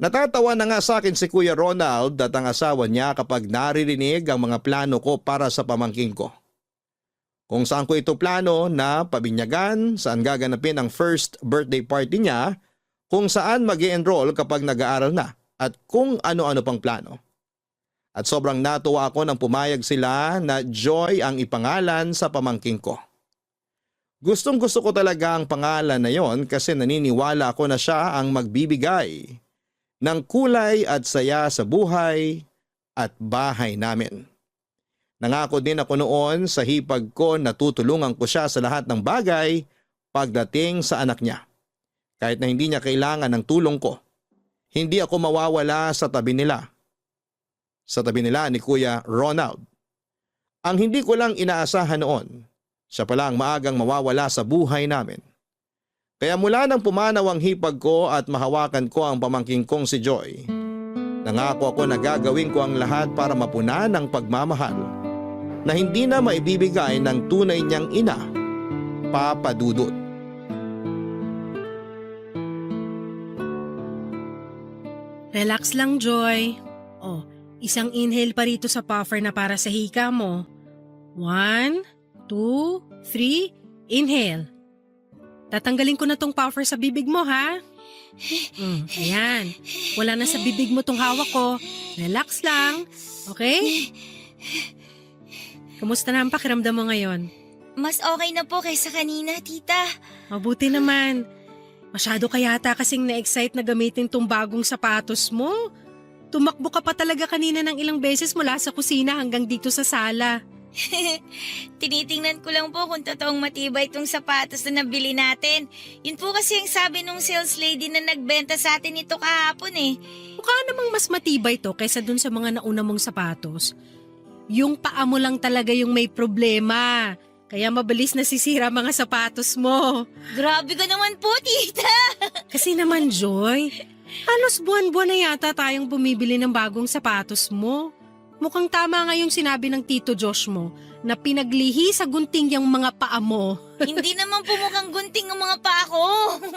Natatawa na nga sa akin si Kuya Ronald at ang asawa niya kapag naririnig ang mga plano ko para sa pamangkin ko. Kung saan ko ito plano na pabinyagan, saan gaganapin ang first birthday party niya, kung saan mag-i-enroll kapag nag-aaral na at kung ano-ano pang plano. At sobrang natuwa ako nang pumayag sila na Joy ang ipangalan sa pamangkin ko. Gustong-gusto ko talaga ang pangalan na yon kasi naniniwala ako na siya ang magbibigay ng kulay at saya sa buhay at bahay namin. Nangako din ako noon sa hipag ko na tutulungan ko siya sa lahat ng bagay pagdating sa anak niya. Kahit na hindi niya kailangan ng tulong ko, hindi ako mawawala sa tabi nila. Sa tabi nila ni Kuya Ronald. Ang hindi ko lang inaasahan noon, siya pala ang maagang mawawala sa buhay namin. Kaya mula nang pumanaw ang hipag ko at mahawakan ko ang pamangking kong si Joy, nangako ako na gagawin ko ang lahat para mapunan ang pagmamahal na hindi na maibibigay ng tunay niyang ina, Papa Dudut. Relax lang, Joy. Oh, isang inhale pa rito sa puffer na para sa hika mo. 1, 2, 3, inhale. Tatanggalin ko na tong puffer sa bibig mo, ha? Ayan. Wala na sa bibig mo tong hawak ko. Relax lang. Okay? Kamusta na ang pakiramdam mo ngayon? Mas okay na po kaysa kanina, tita. Mabuti naman. Masyado ka yata kasing na-excite na gamitin tong bagong sapatos mo. Tumakbo ka pa talaga kanina ng ilang beses mula sa kusina hanggang dito sa sala. Tinitingnan ko lang po kung totoong matibay itong sapatos na nabili natin. Yun po kasi ang sabi nung sales lady na nagbenta sa atin ito kahapon eh. Mukha namang mas matibay to kaysa dun sa mga nauna mong sapatos. Yung paa mo lang talaga yung may problema. Kaya mabilis nasisira mga sapatos mo. Grabe ka naman po, tita. Kasi naman, Joy, halos buwan-buwan na yata tayong bumibili ng bagong sapatos mo. Mukhang tama nga yung sinabi ng Tito Josh mo na pinaglihi sa gunting yung mga paa mo. Hindi naman po mukhang gunting ang mga paa ko.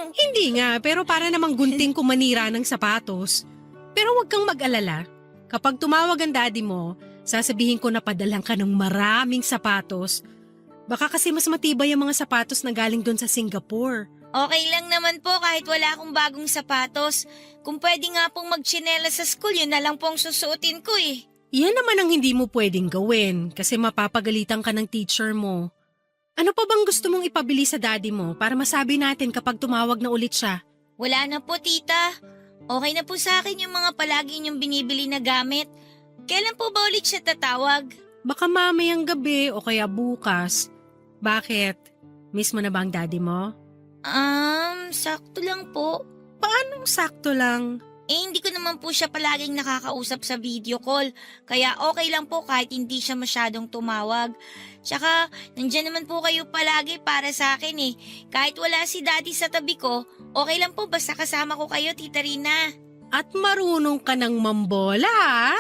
Hindi nga, pero para namang gunting kung manira ng sapatos. Pero huwag kang mag-alala. Kapag tumawag ang daddy mo, sasabihin ko na padalang ka ng maraming sapatos. Baka kasi mas matibay ang mga sapatos na galing doon sa Singapore. Okay lang naman po kahit wala akong bagong sapatos. Kung pwede nga pong magtsinelas sa school, yun na lang pong susuotin ko eh. Yan naman ang hindi mo pwedeng gawin kasi mapapagalitan ka ng teacher mo. Ano pa bang gusto mong ipabili sa daddy mo para masabi natin kapag tumawag na ulit siya? Wala na po, tita. Okay na po sa akin yung mga palagi niyong binibili na gamit. Kailan po ba ulit siya tatawag? Baka mamayang gabi o kaya bukas. Bakit? Miss mo na ba ang daddy mo? Sakto lang po. Anong sakto lang? Hindi ko naman po siya palaging nakakausap sa video call. Kaya okay lang po kahit hindi siya masyadong tumawag. Tsaka, nandyan naman po kayo palagi para sa akin eh. Kahit wala si daddy sa tabi ko, okay lang po basta kasama ko kayo, Tita Rina. At marunong ka ng mambola, ha?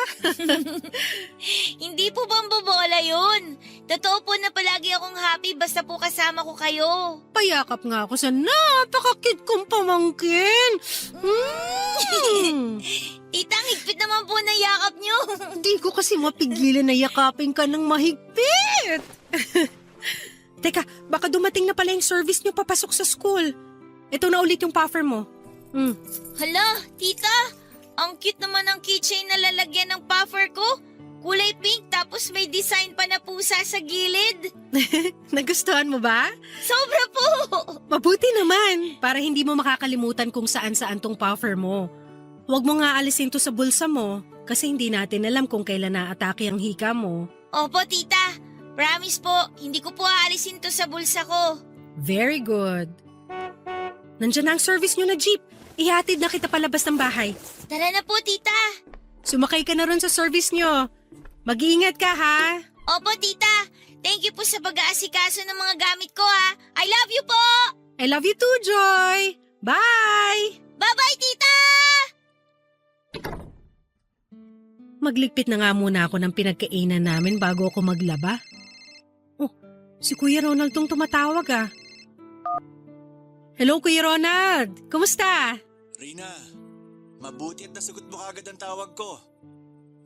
Hindi po bambobola yun. Totoo po na palagi akong happy basta po kasama ko kayo. Payakap nga ako sa napaka-cute kong pamangkin. Tita, ang higpit naman po na yakap nyo. Hindi ko kasi mapigilan na yakapin ka ng mahigpit. Teka, baka dumating na pala yung service niyo papasok sa school. Ito na ulit yung puffer mo. Hala, tita, ang cute naman ng keychain na lalagyan ng puffer ko. Kulay pink tapos may design pa na pusa sa gilid. Nagustuhan mo ba? Sobra po! Mabuti naman, para hindi mo makakalimutan kung saan-saan tong puffer mo. Huwag mo nga alisin to sa bulsa mo kasi hindi natin alam kung kailan naatake ang hika mo. Opo, tita. Promise po, hindi ko po aalisin to sa bulsa ko. Very good. Nandiyan na ang service nyo na jeep. Ihatid na kita palabas ng bahay. Tara na po, tita. Sumakay ka na ron sa service nyo. Mag-iingat ka, ha? Opo, tita. Thank you po sa pag-aasikaso ng mga gamit ko, ha. I love you po! I love you too, Joy! Bye! Bye-bye, tita! Magligpit na nga muna ako ng pinagkainan namin bago ako maglaba. Oh, si Kuya Ronald tong tumatawag, ah. Hello, Kuya Ronald! Kumusta? Rina, mabuti at nasagot mo kagad ang tawag ko.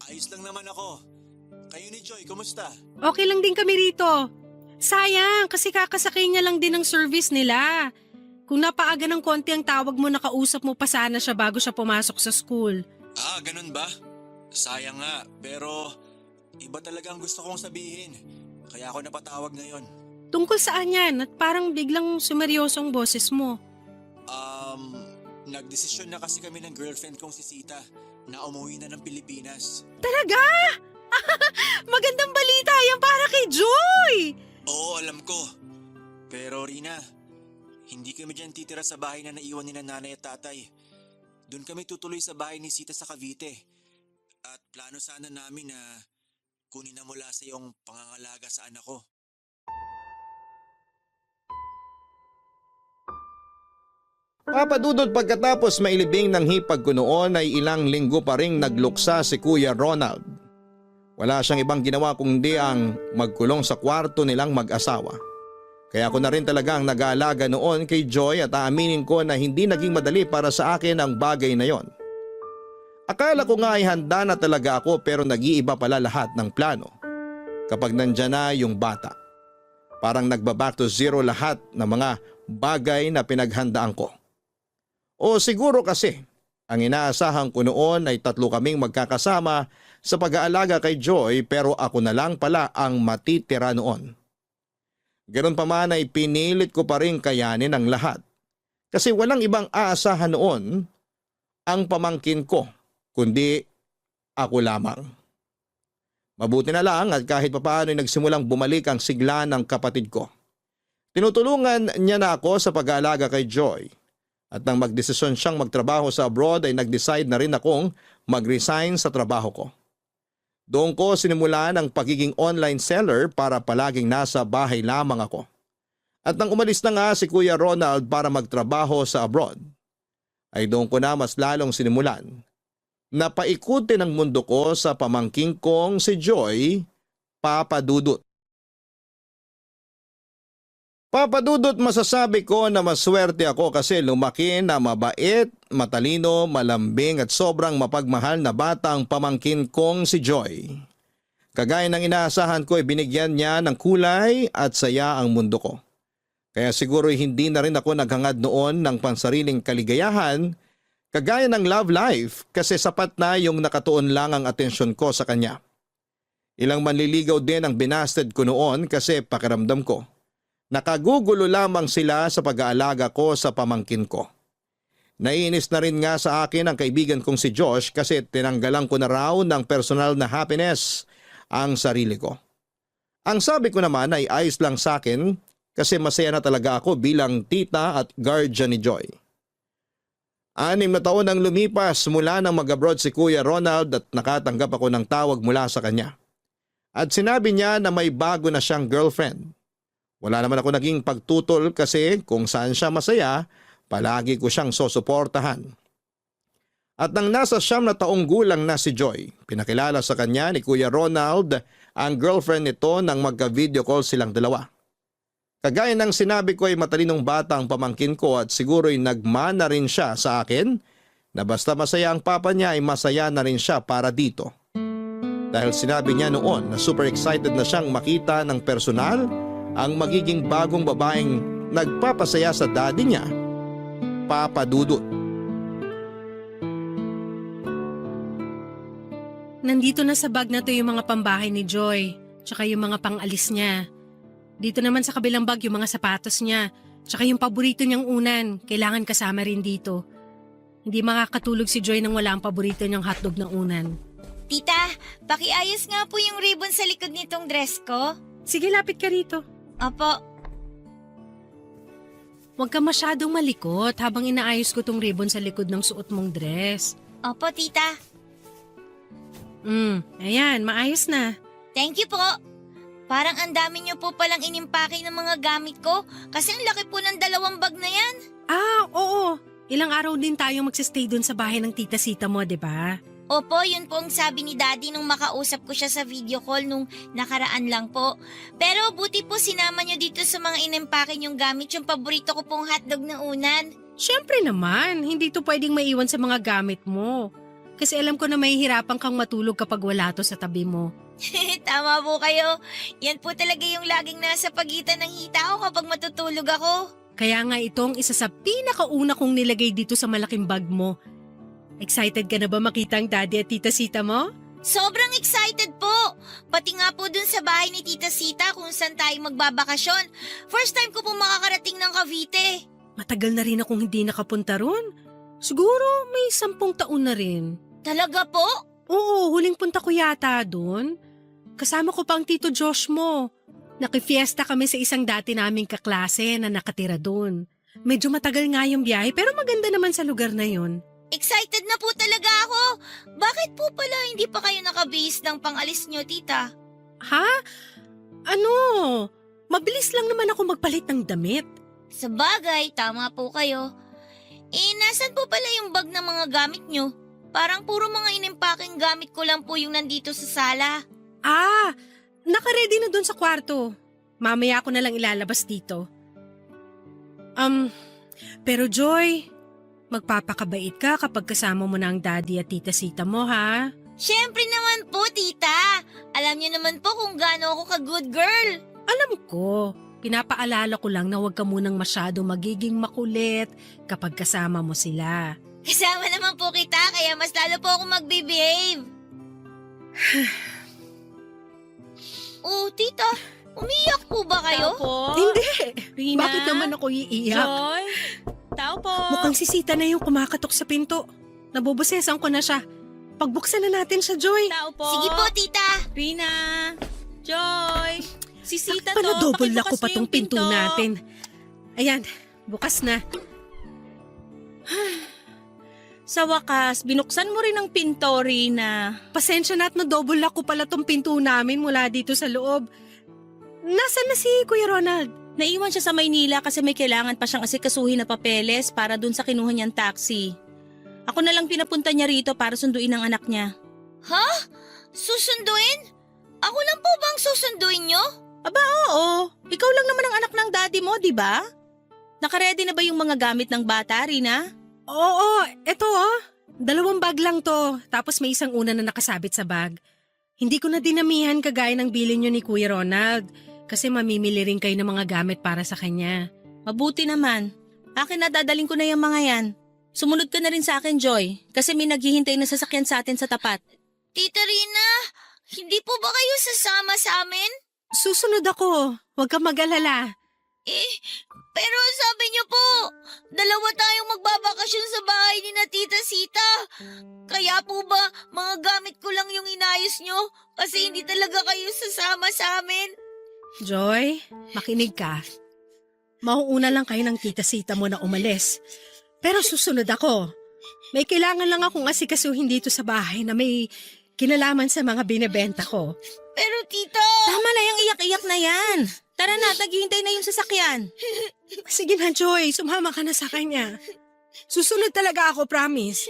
Ayos lang naman ako. Kayo ni Joy, kumusta? Okay lang din kami rito. Sayang, kasi kakasakay niya lang din ng service nila. Kung napaaga ng konti ang tawag mo, nakausap mo pa sana siya bago siya pumasok sa school. Ganun ba? Sayang nga, pero iba talaga ang gusto kong sabihin. Kaya ako napatawag ngayon. Tungkol saan yan at parang biglang sumeryosong boses mo? Nagdesisyon na kasi kami ng girlfriend kong si Sita na umuwi na ng Pilipinas. Talaga? Magandang balita yan para kay Joy! Oo, alam ko. Pero Rina, hindi kami dyan titira sa bahay na naiwan ni nanay at tatay. Doon kami tutuloy sa bahay ni Sita sa Cavite. At plano sana namin na kunin na mula sa iyong pangangalaga sa anak ko. Papadudod pagkatapos mailibing ng hipag ko noon ay ilang linggo pa ring nagluksa si Kuya Ronald. Wala siyang ibang ginawa kundi ang magkulong sa kwarto nilang mag-asawa. Kaya ako na rin talaga ang nag-aalaga noon kay Joy at aaminin ko na hindi naging madali para sa akin ang bagay na yon. Akala ko nga ay handa na talaga ako pero nag-iiba pala lahat ng plano. Kapag nandyan na yung bata, parang nagba-back to zero lahat ng mga bagay na pinaghandaan ko. O siguro kasi, ang inaasahan ko noon ay 3 kaming magkakasama sa pag-aalaga kay Joy pero ako na lang pala ang matitira noon. Ganon pa man ay pinilit ko pa rin kayanin ang lahat. Kasi walang ibang aasahan noon ang pamangkin ko, kundi ako lamang. Mabuti na lang at kahit papaano ay nagsimulang bumalik ang sigla ng kapatid ko. Tinutulungan niya na ako sa pag-aalaga kay Joy. At nang magdesisyon siyang magtrabaho sa abroad ay nag-decide na rin akong mag-resign sa trabaho ko. Doon ko sinimulan ang pagiging online seller para palaging nasa bahay lamang ako. At nang umalis na nga si Kuya Ronald para magtrabaho sa abroad, ay doon ko na mas lalong sinimulan na paikutin ang mundo ko sa pamangking kong si Joy, Papa Dudut. Papa Dudut, masasabi ko na maswerte ako kasi lumaki na mabait, matalino, malambing at sobrang mapagmahal na bata ang pamangkin kong si Joy. Kagaya ng inaasahan ko ay binigyan niya ng kulay at saya ang mundo ko. Kaya siguro hindi na rin ako naghangad noon ng pansariling kaligayahan kagaya ng love life kasi sapat na yung nakatuon lang ang atensyon ko sa kanya. Ilang manliligaw din ang binasted ko noon kasi pakiramdam ko. Nakagugulo lamang sila sa pag-aalaga ko sa pamangkin ko. Naiinis na rin nga sa akin ang kaibigan kong si Josh kasi tinanggalan ko na raw ng personal na happiness ang sarili ko. Ang sabi ko naman ay ayos lang sa akin kasi masaya na talaga ako bilang tita at guardian ni Joy. 6 na taon ang lumipas mula nang mag-abroad si Kuya Ronald at nakatanggap ako ng tawag mula sa kanya. At sinabi niya na may bago na siyang girlfriend. Wala naman ako naging pagtutol kasi kung saan siya masaya, palagi ko siyang susuportahan. At nang nasa 9 na taong gulang na si Joy, pinakilala sa kanya ni Kuya Ronald ang girlfriend nito nang magka-video call silang dalawa. Kagaya ng sinabi ko ay matalinong bata ang pamangkin ko at siguro'y nagmana rin siya sa akin na basta masaya ang papa niya ay masaya na rin siya para dito. Dahil sinabi niya noon na super excited na siyang makita ng personal ang magiging bagong babaeng nagpapasaya sa daddy niya, Papa Dudut. Nandito na sa bag na to yung mga pambahay ni Joy, tsaka yung mga pangalis niya. Dito naman sa kabilang bag yung mga sapatos niya, tsaka yung paborito niyang unan, kailangan kasama rin dito. Hindi makakatulog si Joy nang wala ang paborito niyang hotdog ng unan. Tita, pakiayos nga po yung ribbon sa likod nitong dress ko. Sige, lapit ka rito. Opo. Huwag ka masyadong malikot habang inaayos ko tong ribbon sa likod ng suot mong dress. Opo, tita. Ayan, maayos na. Thank you po. Parang ang dami niyo po palang inimpake ng mga gamit ko kasi ang laki po ng 2 bag na yan. Ah, oo. Ilang araw din tayo magsistay dun sa bahay ng tita Sita mo, di ba? Opo, yun po ang sabi ni Daddy nung makausap ko siya sa video call nung nakaraan lang po. Pero buti po sinama niyo dito sa mga inimpake niyong gamit yung paborito ko pong hotdog na unan. Siyempre naman, hindi to pwedeng maiwan sa mga gamit mo. Kasi alam ko na mahihirapan kang matulog kapag wala to sa tabi mo. Tama po kayo. Yan po talaga yung laging nasa pagitan ng hita ko kapag matutulog ako. Kaya nga itong isa sa pinakauna kong nilagay dito sa malaking bag mo. Excited ka na ba makita ang daddy at tita Sita mo? Sobrang excited po. Pati nga po dun sa bahay ni Tita Sita kung saan tayo magbabakasyon. First time ko po makakarating ng Cavite. Matagal na rin akong hindi nakapunta ron. Siguro may 10 taon na rin. Talaga po? Oo, huling punta ko yata doon. Kasama ko pa ang tito Josh mo. Nakifiesta kami sa isang dati naming kaklase na nakatira doon. Medyo matagal nga yung biyahe pero maganda naman sa lugar na yun. Excited na po talaga ako. Bakit po pala hindi pa kayo nakabihis ng pangalis nyo, tita? Ha? Ano? Mabilis lang naman ako magpalit ng damit. Sa bagay, tama po kayo. Nasan po pala yung bag ng mga gamit nyo? Parang puro mga inimpaking gamit ko lang po yung nandito sa sala. Ah, nakaready na doon sa kwarto. Mamaya ako na lang ilalabas dito. Pero Joy, magpapakabait ka kapag kasama mo na ang daddy at tita Sita mo, ha? Siyempre naman po, tita. Alam niyo naman po kung gaano ako ka-good girl. Alam ko, pinapaalala ko lang na huwag ka munang masyado magiging makulit kapag kasama mo sila. Kasama naman po kita, kaya mas lalo po ako magbe-behave. Oh, tita, umiyak po ba kayo? Tao po. Hindi! Rina? Bakit naman ako iiyak? Joy? Tao po. Mukhang si Sita na yung kumakatok sa pinto. Nabubusesan ko na siya. Pagbuksan na natin siya, Joy. Tao po. Sige po, tita. Rina. Joy. Si Sita to. Panadouble Pakibukas ako pa niyo tong yung pinto natin. Ayan, bukas na. Sa wakas, binuksan mo rin ang pinto, Rina. Pasensya na at na-double ako pala tong pinto namin mula dito sa loob. Nasaan na si Kuya Ronald? Naiwan siya sa Maynila kasi may kailangan pa siyang asikasuhin na papeles para dun sa kinuha niyang taxi. Ako na lang pinapunta niya rito para sunduin ang anak niya. Ha? Susunduin? Ako lang po bang susunduin nyo? Oo, ikaw lang naman ang anak ng daddy mo, di ba? Nakaredy na ba yung mga gamit ng bata, Rina? Oo, eto 2 bag lang to, tapos may isang una na nakasabit sa bag. Hindi ko na dinamihan kagaya ng bilin nyo ni Kuya Ronald kasi mamimili rin kayo ng mga gamit para sa kanya. Mabuti naman. Akin na dadaling ko na yung mga yan. Sumunod ka na rin sa akin, Joy. Kasi may naghihintay na sasakyan sa atin sa tapat. Tita Rina, hindi po ba kayo sasama sa amin? Susunod ako. Huwag kang mag-alala. Pero sabi niyo po, dalawa tayong magbabakasyon sa bahay ni na Tita Sita. Kaya po ba, mga gamit ko lang yung inayos niyo? Kasi hindi talaga kayo sasama sa amin. Joy, makinig ka. Mauuna lang kayo ng tita Sita mo na umalis. Pero susunod ako. May kailangan lang akong asikasuhin dito sa bahay na may kinalaman sa mga binebenta ko. Pero tita... Tama na yung iyak-iyak na yan. Tara na, naghihintay na yung sasakyan. Sige na, Joy. Sumama ka na sa kanya. Susunod talaga ako, promise.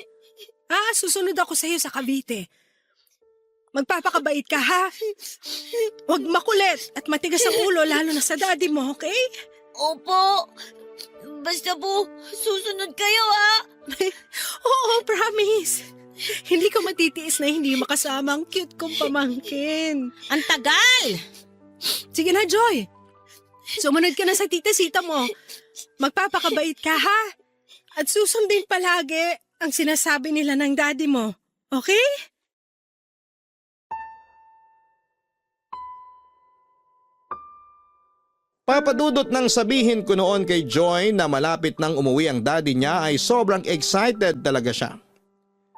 Susunod ako sa'yo sa Cavite. Magpapakabait ka, ha? Huwag makulit at matigas ang ulo, lalo na sa daddy mo, okay? Opo. Basta po, susunod kayo ha. Oo, promise. Hindi ko matitiis na hindi makasama ang cute kong pamangkin. Ang tagal! Sige na, Joy. Sumunod ka na sa tita Sita mo. Magpapakabait ka, ha? At susundin palagi ang sinasabi nila ng daddy mo. Okay? Papadudot nang sabihin ko noon kay Joy na malapit nang umuwi ang daddy niya ay sobrang excited talaga siya.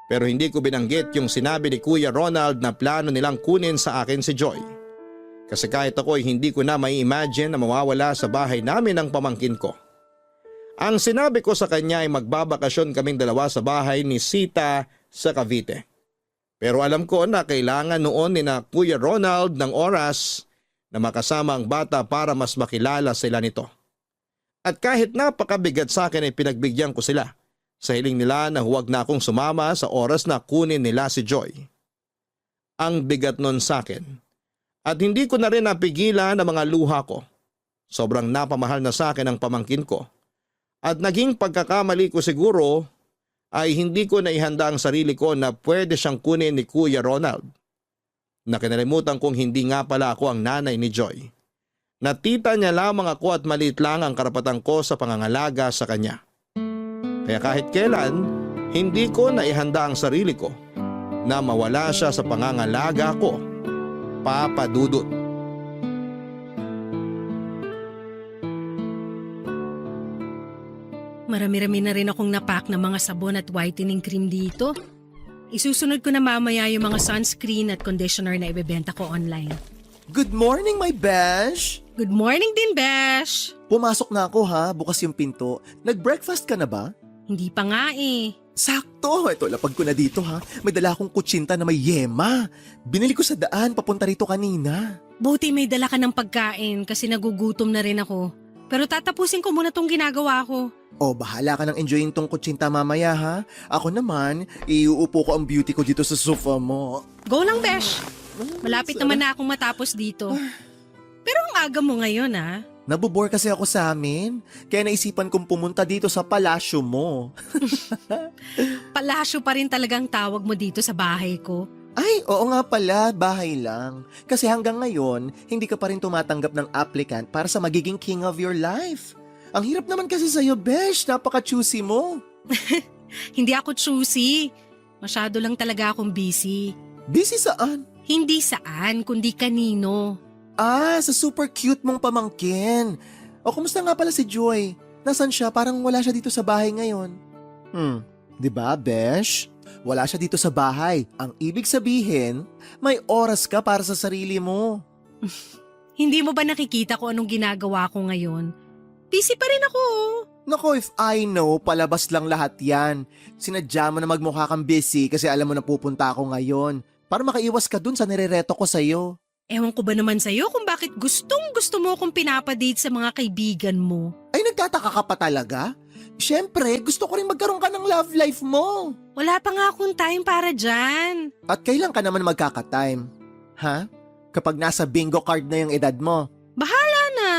Pero hindi ko binanggit yung sinabi ni Kuya Ronald na plano nilang kunin sa akin si Joy. Kasi kahit ako ay hindi ko na mai-imagine na mawawala sa bahay namin ang pamangkin ko. Ang sinabi ko sa kanya ay magbabakasyon kaming dalawa sa bahay ni Sita sa Cavite. Pero alam ko na kailangan noon ni na Kuya Ronald ng oras na makasama ang bata para mas makilala sila nito. At kahit napakabigat sa akin ay pinagbigyan ko sila sa hiling nila na huwag na akong sumama sa oras na kunin nila si Joy. Ang bigat nun sa akin. At hindi ko na rin napigilan ang mga luha ko. Sobrang napamahal na sa akin ang pamangkin ko. At naging pagkakamali ko siguro ay hindi ko naihanda ang sarili ko na pwede siyang kunin ni Kuya Ronald. Nakinalimutan kong hindi nga pala ako ang nanay ni Joy. Natita niya lamang ako at maliit lang ang karapatan ko sa pangangalaga sa kanya. Kaya kahit kailan, hindi ko naihanda ang sarili ko na mawala siya sa pangangalaga ko. Papa Dudut. Marami-rami na rin akong napak na mga sabon at whitening cream dito. Isusunod ko na mamaya yung mga sunscreen at conditioner na ibebenta ko online. Good morning, my besh! Good morning din, Besh! Pumasok na ako ha, bukas yung pinto. Nag-breakfast ka na ba? Hindi pa nga eh. Sakto! Ito, lapag ko na dito ha. May dala akong kutsinta na may yema. Binili ko sa daan, papunta rito kanina. Buti may dala ka ng pagkain kasi nagugutom na rin ako. Pero tatapusin ko muna tong ginagawa ko. O, bahala ka nang enjoyin tong kutsinta mamaya ha. Ako naman, iuupo ko ang beauty ko dito sa sofa mo. Go lang, Besh! Malapit naman na akong matapos dito. Pero ang aga mo ngayon, ha? Nabobore kasi ako sa amin. Kaya naisipan kong pumunta dito sa palasyo mo. Palasyo pa rin talagang tawag mo dito sa bahay ko. Ay, oo nga pala, bahay lang. Kasi hanggang ngayon, hindi ka pa rin tumatanggap ng applicant para sa magiging king of your life. Ang hirap naman kasi sa'yo, Besh. Napaka-choosy mo. Hindi ako choosy. Masyado lang talaga akong busy. Busy saan? Hindi saan, kundi kanino. Sa super cute mong pamangkin. O, kumusta nga pala si Joy? Nasaan siya? Parang wala siya dito sa bahay ngayon. Di ba, Besh? Wala siya dito sa bahay. Ang ibig sabihin, may oras ka para sa sarili mo. Hindi mo ba nakikita ko anong ginagawa ko ngayon? Busy pa rin ako. Nako, if I know, palabas lang lahat yan. Sinadya mo na magmukha kang busy kasi alam mo na pupunta ako ngayon. Para makaiwas ka dun sa nirereto ko sa'yo. Ewan ko ba naman sa'yo kung bakit gustong gusto mo akong pinapadate sa mga kaibigan mo. Ay, nagtataka ka pa talaga? Siyempre, gusto ko rin magkaroon ka ng love life mo. Wala pa nga akong time para dyan. At kailan ka naman magkaka-time? Ha? Kapag nasa bingo card na yung edad mo. Bahala na.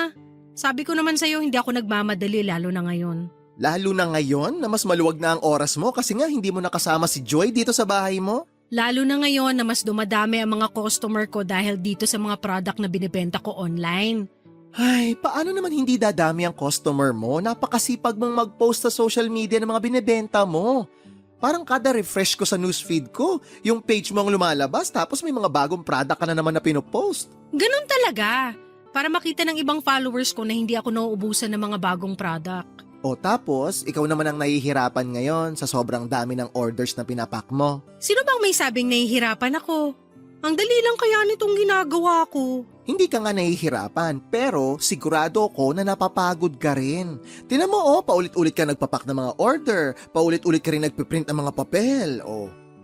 Sabi ko naman sa'yo hindi ako nagmamadali lalo na ngayon. Lalo na ngayon na mas maluwag na ang oras mo kasi nga hindi mo nakasama si Joy dito sa bahay mo. Lalo na ngayon na mas dumadami ang mga customer ko dahil dito sa mga product na binibenta ko online. Ay, paano naman hindi dadami ang customer mo? Napakasipag mong mag-post sa social media ng mga binebenta mo. Parang kada refresh ko sa newsfeed ko, yung page mo ang lumalabas tapos may mga bagong product ka na naman na pinopost. Ganun talaga. Para makita ng ibang followers ko na hindi ako nauubusan ng mga bagong product. O tapos, ikaw naman ang nahihirapan ngayon sa sobrang dami ng orders na pinapak mo. Sino bang may sabing nahihirapan ako? Ang dali lang kaya nitong ginagawa ko. Hindi ka nga nahihirapan, pero sigurado ko na napapagod ka rin. Tinan mo paulit-ulit ka nagpapak ng mga order, paulit-ulit ka rin nagpiprint ng mga papel.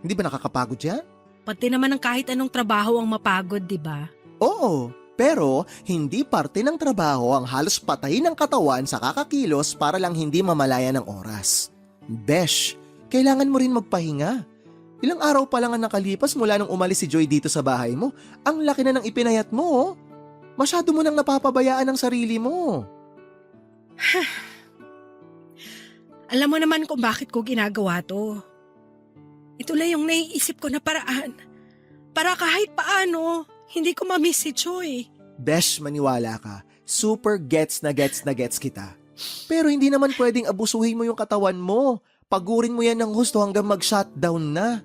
Hindi ba nakakapagod yan? Pati naman ng kahit anong trabaho ang mapagod, di ba? Oo, pero hindi parte ng trabaho ang halos patayin ng katawan sa kakakilos para lang hindi mamalaya ng oras. Besh, kailangan mo rin magpahinga. Ilang araw pa lang ang nakalipas mula nung umalis si Joy dito sa bahay mo. Ang laki na ng ipinayat mo. Masyado mo nang napapabayaan ang sarili mo. Alam mo naman kung bakit ko ginagawa to. Ito lang yung naiisip ko na paraan. Para kahit paano, hindi ko mamiss si Joy. Besh, maniwala ka. Super gets na gets kita. Pero hindi naman pwedeng abusuhin mo yung katawan mo. Pagurin mo yan ng gusto hanggang mag-shutdown na.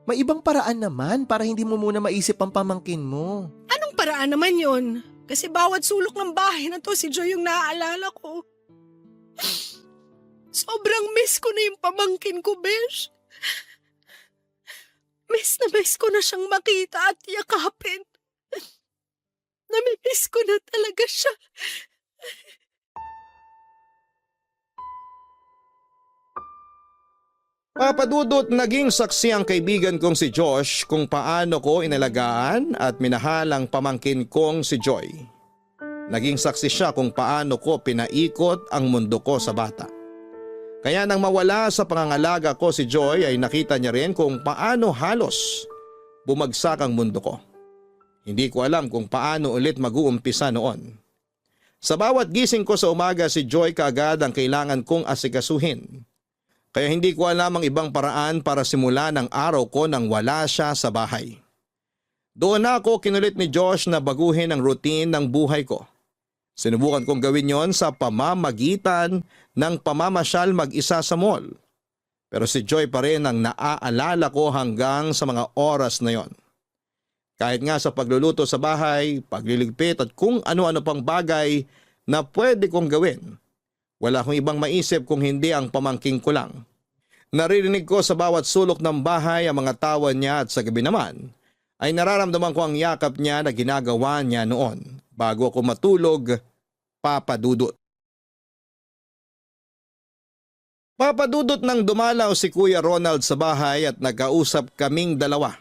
May ibang paraan naman para hindi mo muna maisip ang pamangkin mo. Anong paraan naman yon? Kasi bawat sulok ng bahay na to, si Joy yung naaalala ko. Sobrang miss ko na yung pamangkin ko, Besh. Miss ko na siyang makita at yakapin. Namimiss ko na talaga siya. Papadudot, naging saksi ang kaibigan kong si Josh kung paano ko inalagaan at minahal ang pamangkin kong si Joy. Naging saksi siya kung paano ko pinaikot ang mundo ko sa bata. Kaya nang mawala sa pangangalaga ko si Joy ay nakita niya rin kung paano halos bumagsak ang mundo ko. Hindi ko alam kung paano ulit mag-uumpisa noon. Sa bawat gising ko sa umaga si Joy kaagad ang kailangan kong asikasuhin. Kaya hindi ko alam ang ibang paraan para simulan ang araw ko nang wala siya sa bahay. Doon na ako kinulit ni Josh na baguhin ang routine ng buhay ko. Sinubukan kong gawin yon sa pamamagitan ng pamamasyal mag-isa sa mall. Pero si Joy pa rin ang naaalala ko hanggang sa mga oras na yon. Kahit nga sa pagluluto sa bahay, pagliligpit at kung ano-ano pang bagay na pwede kong gawin. Wala akong ibang maisip kung hindi ang pamangking ko lang. Naririnig ko sa bawat sulok ng bahay ang mga tawa niya at sa gabi naman ay nararamdaman ko ang yakap niya na ginagawa niya noon bago ako matulog, papadudot. Papadudot nang dumalaw si Kuya Ronald sa bahay at nagkausap kaming dalawa.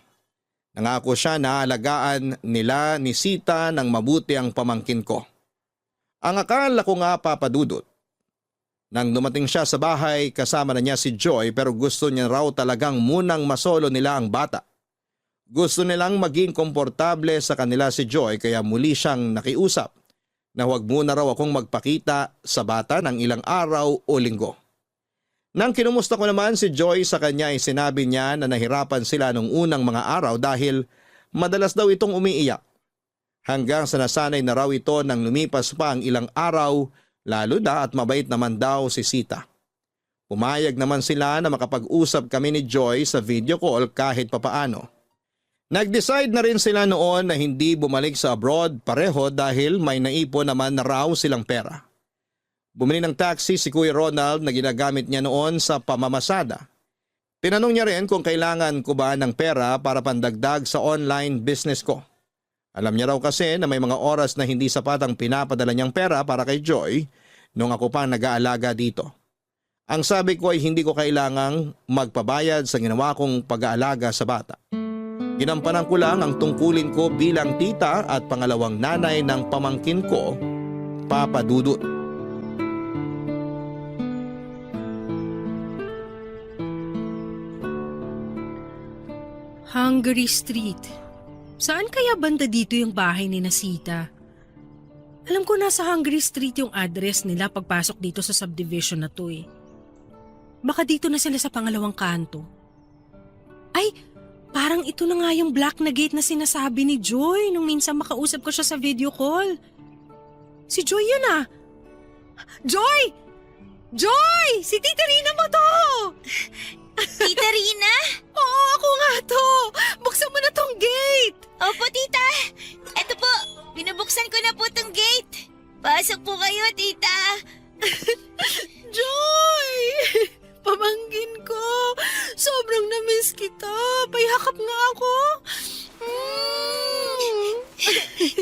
Nangako siya na alagaan nila ni Sita ng mabuti ang pamangkin ko. Ang akala ko nga papadudot. Nang dumating siya sa bahay, kasama na niya si Joy pero gusto niya raw talagang munang masolo nila ang bata. Gusto nilang maging komportable sa kanila si Joy kaya muli siyang nakiusap na huwag muna raw akong magpakita sa bata ng ilang araw o linggo. Nang kinumusta ko naman si Joy sa kanya ay sinabi niya na nahirapan sila nung unang mga araw dahil madalas daw itong umiiyak. Hanggang sa nasanay na raw ito nang lumipas pa ang ilang araw. Lalo na at mabait naman daw si Sita. Pumayag naman sila na makapag-usap kami ni Joy sa video call kahit papaano. Nag-decide na rin sila noon na hindi bumalik sa abroad pareho dahil may naipon naman na raw silang pera. Bumili ng taxi si Kuya Ronald na ginagamit niya noon sa pamamasada. Tinanong niya rin kung kailangan ko ba ng pera para pandagdag sa online business ko. Alam niya raw kasi na may mga oras na hindi sapat ang pinapadala niyang pera para kay Joy nung ako pa nag-aalaga dito. Ang sabi ko ay hindi ko kailangang magpabayad sa ginawa kong pag-aalaga sa bata. Ginampanan ko lang ang tungkulin ko bilang tita at pangalawang nanay ng pamangkin ko, Papa Dudut. Hungary Street. Saan kaya banda dito yung bahay ni Sita? Alam ko nasa Hungary Street yung address nila pagpasok dito sa subdivision na to eh. Baka dito na sila sa pangalawang kanto. Ay, parang ito na nga yung black na gate na sinasabi ni Joy nung minsan makausap ko siya sa video call. Si Joy yun ah. Joy! Joy! Si Tita Rina mo to! Tita Rina? Oo, ako nga to! Buksan mo na tong gate! Opo, tita. Eto po, binubuksan ko na po tong gate. Pasok po kayo, tita. Joy! Pamangkin ko! Sobrang na-miss kita! Payakap nga ako!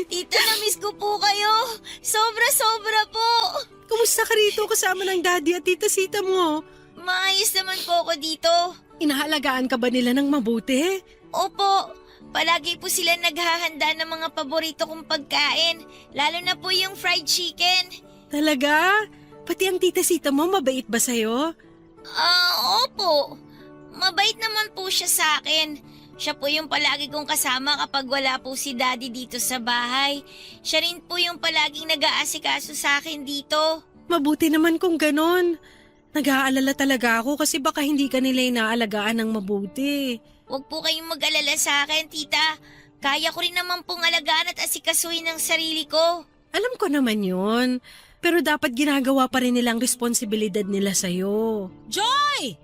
Tita, na-miss ko po kayo. Sobra-sobra po. Kumusta ka rito kasama ng daddy at tita Sita mo? Maayos naman po ako dito. Inahalagaan ka ba nila ng mabuti? Opo, palagi po sila naghahanda ng mga paborito kong pagkain. Lalo na po yung fried chicken. Talaga? Pati ang tita Sita mo mabait ba sa'yo? Opo. Mabait naman po siya sa akin. Siya po yung palagi kong kasama kapag wala po si daddy dito sa bahay. Siya rin po yung palaging nag-aasikaso sa akin dito. Mabuti naman kung ganon. Nag-aalala talaga ako kasi baka hindi ka nila inaalagaan ng mabuti. Huwag po kayong mag-alala sa akin, tita. Kaya ko rin naman pong alagaan at asikasuhin ang sarili ko. Alam ko naman yun. Pero dapat ginagawa pa rin nilang responsibilidad nila sa'yo. Joy!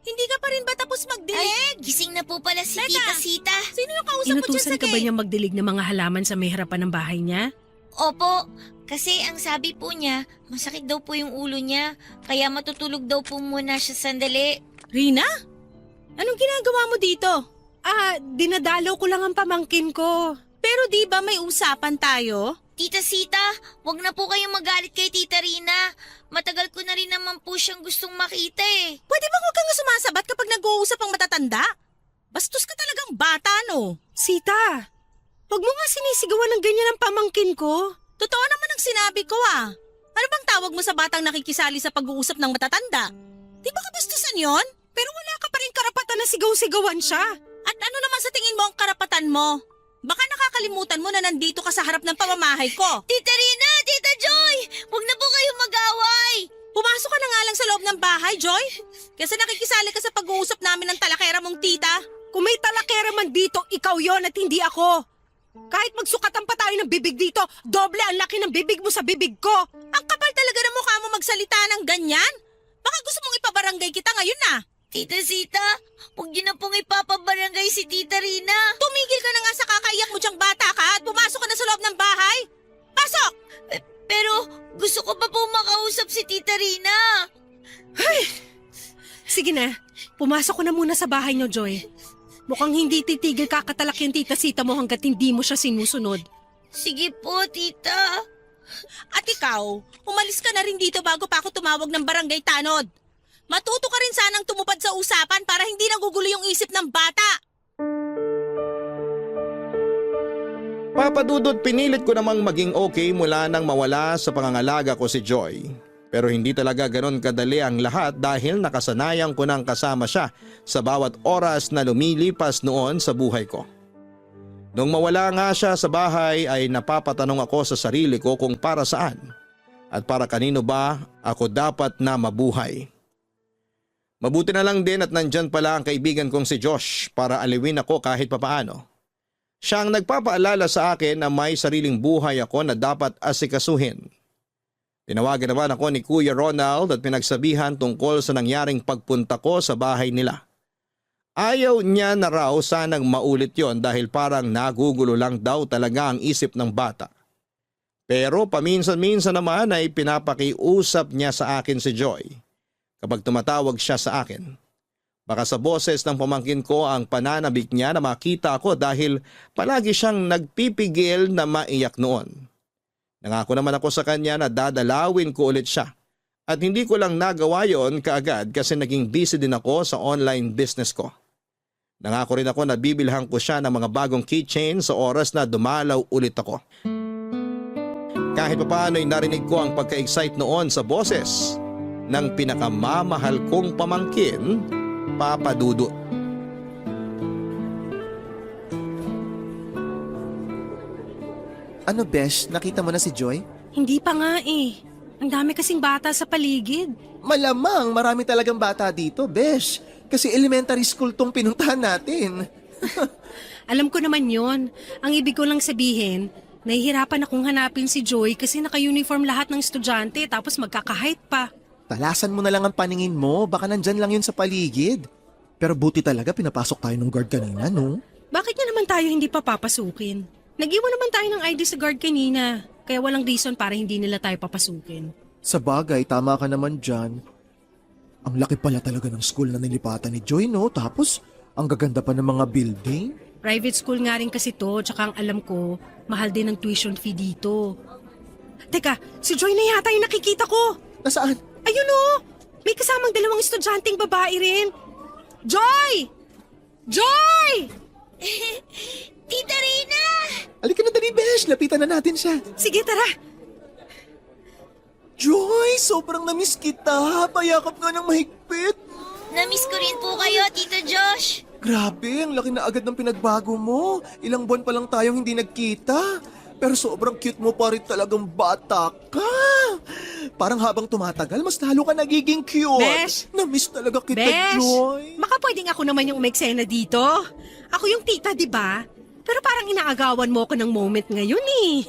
Hindi ka pa rin ba tapos magdilig? Gising na po pala si Teka. Tita Sita. Sino yung kausap mo dyan Inutusan sa ka ba gate? niya magdilig ng mga halaman sa may harapan ng bahay niya? Opo, kasi ang sabi po niya, masakit daw po yung ulo niya. Kaya matutulog daw po muna siya sandali. Rina? Anong ginagawa mo dito? Dinadalaw ko lang ang pamangkin ko. Pero di ba may usapan tayo? Tita Sita, wag na po kayong magalit kay Tita Rina. Matagal ko na rin naman po siyang gustong makita eh. Pwede ba huwag kang sumasabat kapag nag-uusap ang matatanda? Bastos ka talagang bata, no? Sita, wag mo nga sinisigawan ng ganyan ang pamangkin ko. Totoo naman ang sinabi ko Ano bang tawag mo sa batang nakikisali sa pag-uusap ng matatanda? Di ba kabastusan yon? Pero wala ka pa rin karapatan na sigaw-sigawan siya. At ano naman sa tingin mo ang karapatan mo? Baka nakakalimutan mo na nandito ka sa harap ng pamamahay ko. Tita Rina, Tita Joy, wag na po kayong mag-away. Pumasok ka na nga lang sa loob ng bahay, Joy. Kasi nakikisali ka sa pag-uusap namin ng talakera mong tita. Kung may talakera man dito, ikaw yon at hindi ako. Kahit magsukatan pa tayo ng bibig dito, doble ang laki ng bibig mo sa bibig ko. Ang kapal talaga ng mukha mo magsalita ng ganyan. Baka gusto mong ipabarangay kita ngayon na. Tita Sita, huwag niyo na pong ipapabarangay si Tita Rina. Tumigil ka na nga sa kakaiyak mo diyang bata ka at pumasok ka na sa loob ng bahay. Pasok! Pero gusto ko pa po makausap si Tita Rina. Sige na, pumasok ko na muna sa bahay niyo, Joy. Mukhang hindi titigil kakatalak yung tita Sita mo hanggat hindi mo siya sinusunod. Sige po, Tita. At ikaw, umalis ka na rin dito bago pa ako tumawag ng barangay tanod. Matuto ka rin sanang tumupad sa usapan para hindi nagugulo yung isip ng bata. Papadudot, pinilit ko namang maging okay mula nang mawala sa pangangalaga ko si Joy. Pero hindi talaga ganon kadali ang lahat dahil nakasanayan ko nang kasama siya sa bawat oras na lumilipas noon sa buhay ko. Nung mawala nga siya sa bahay ay napapatanong ako sa sarili ko kung para saan at para kanino ba ako dapat na mabuhay. Mabuti na lang din at nandyan pala ang kaibigan kong si Josh para aliwin ako kahit papaano. Siya ang nagpapaalala sa akin na may sariling buhay ako na dapat asikasuhin. Tinawagan naman ako ni Kuya Ronald at pinagsabihan tungkol sa nangyaring pagpunta ko sa bahay nila. Ayaw niya na raw sanang maulit yon dahil parang nagugulo lang daw talaga ang isip ng bata. Pero paminsan-minsan naman ay pinapakiusap niya sa akin si Joy kapag tumatawag siya sa akin. Baka sa boses ng pamangkin ko ang pananabik niya na makita ako dahil palagi siyang nagpipigil na maiyak noon. Nangako naman ako sa kanya na dadalawin ko ulit siya at hindi ko lang nagawa yon kaagad kasi naging busy din ako sa online business ko. Nangako rin ako na bibilhan ko siya ng mga bagong keychain sa oras na dumalaw ulit ako. Kahit papaano ay narinig ko ang pagka-excite noon sa boses ng pinakamamahal kong pamangkin, Papa Dudut. Ano besh, nakita mo na si Joy? Hindi pa nga eh. Ang dami kasing bata sa paligid. Malamang marami talagang bata dito, besh. Kasi elementary school tong pinuntahan natin. Alam ko naman yon. Ang ibig ko lang sabihin, Nahihirapan akong hanapin si Joy kasi naka-uniform lahat ng estudyante tapos magkaka-height pa. Talasan mo na lang ang paningin mo, baka nandyan lang yun sa paligid. Pero buti talaga pinapasok tayo ng guard kanina, no? Bakit nga naman tayo hindi pa papasukin? Nag-iwan naman tayo ng ID sa guard kanina, kaya walang reason para hindi nila tayo papasukin. Sa bagay, tama ka naman dyan. Ang laki pala talaga ng school na nilipatan ni Joy, no? Tapos, ang gaganda pa ng mga building. Private school nga rin kasi to, tsaka ang alam ko, mahal din ang tuition fee dito. Teka, si Joy na yata yung nakikita ko. Nasaan? Ayun o! May kasamang dalawang estudyanteng babae rin. Joy! Joy! Tita Rina! Halika na dali, Besh. Lapitan na natin siya. Sige, tara. Joy, sobrang namiss kita. Payakap nga ng mahigpit. Namiss ko rin po kayo, Tito Josh. Grabe, ang laki na agad ng pinagbago mo. Ilang buwan pa lang tayong hindi nagkita. Pero sobrang cute mo pa rin talagang bata ka. Parang habang tumatagal, mas lalo ka nagiging cute. Besh! Namiss talaga kita, Besh! Joy. Baka pwedeng ako naman yung umeksena dito. Ako yung tita, di ba? Pero parang inaagawan mo ako ng moment ngayon eh.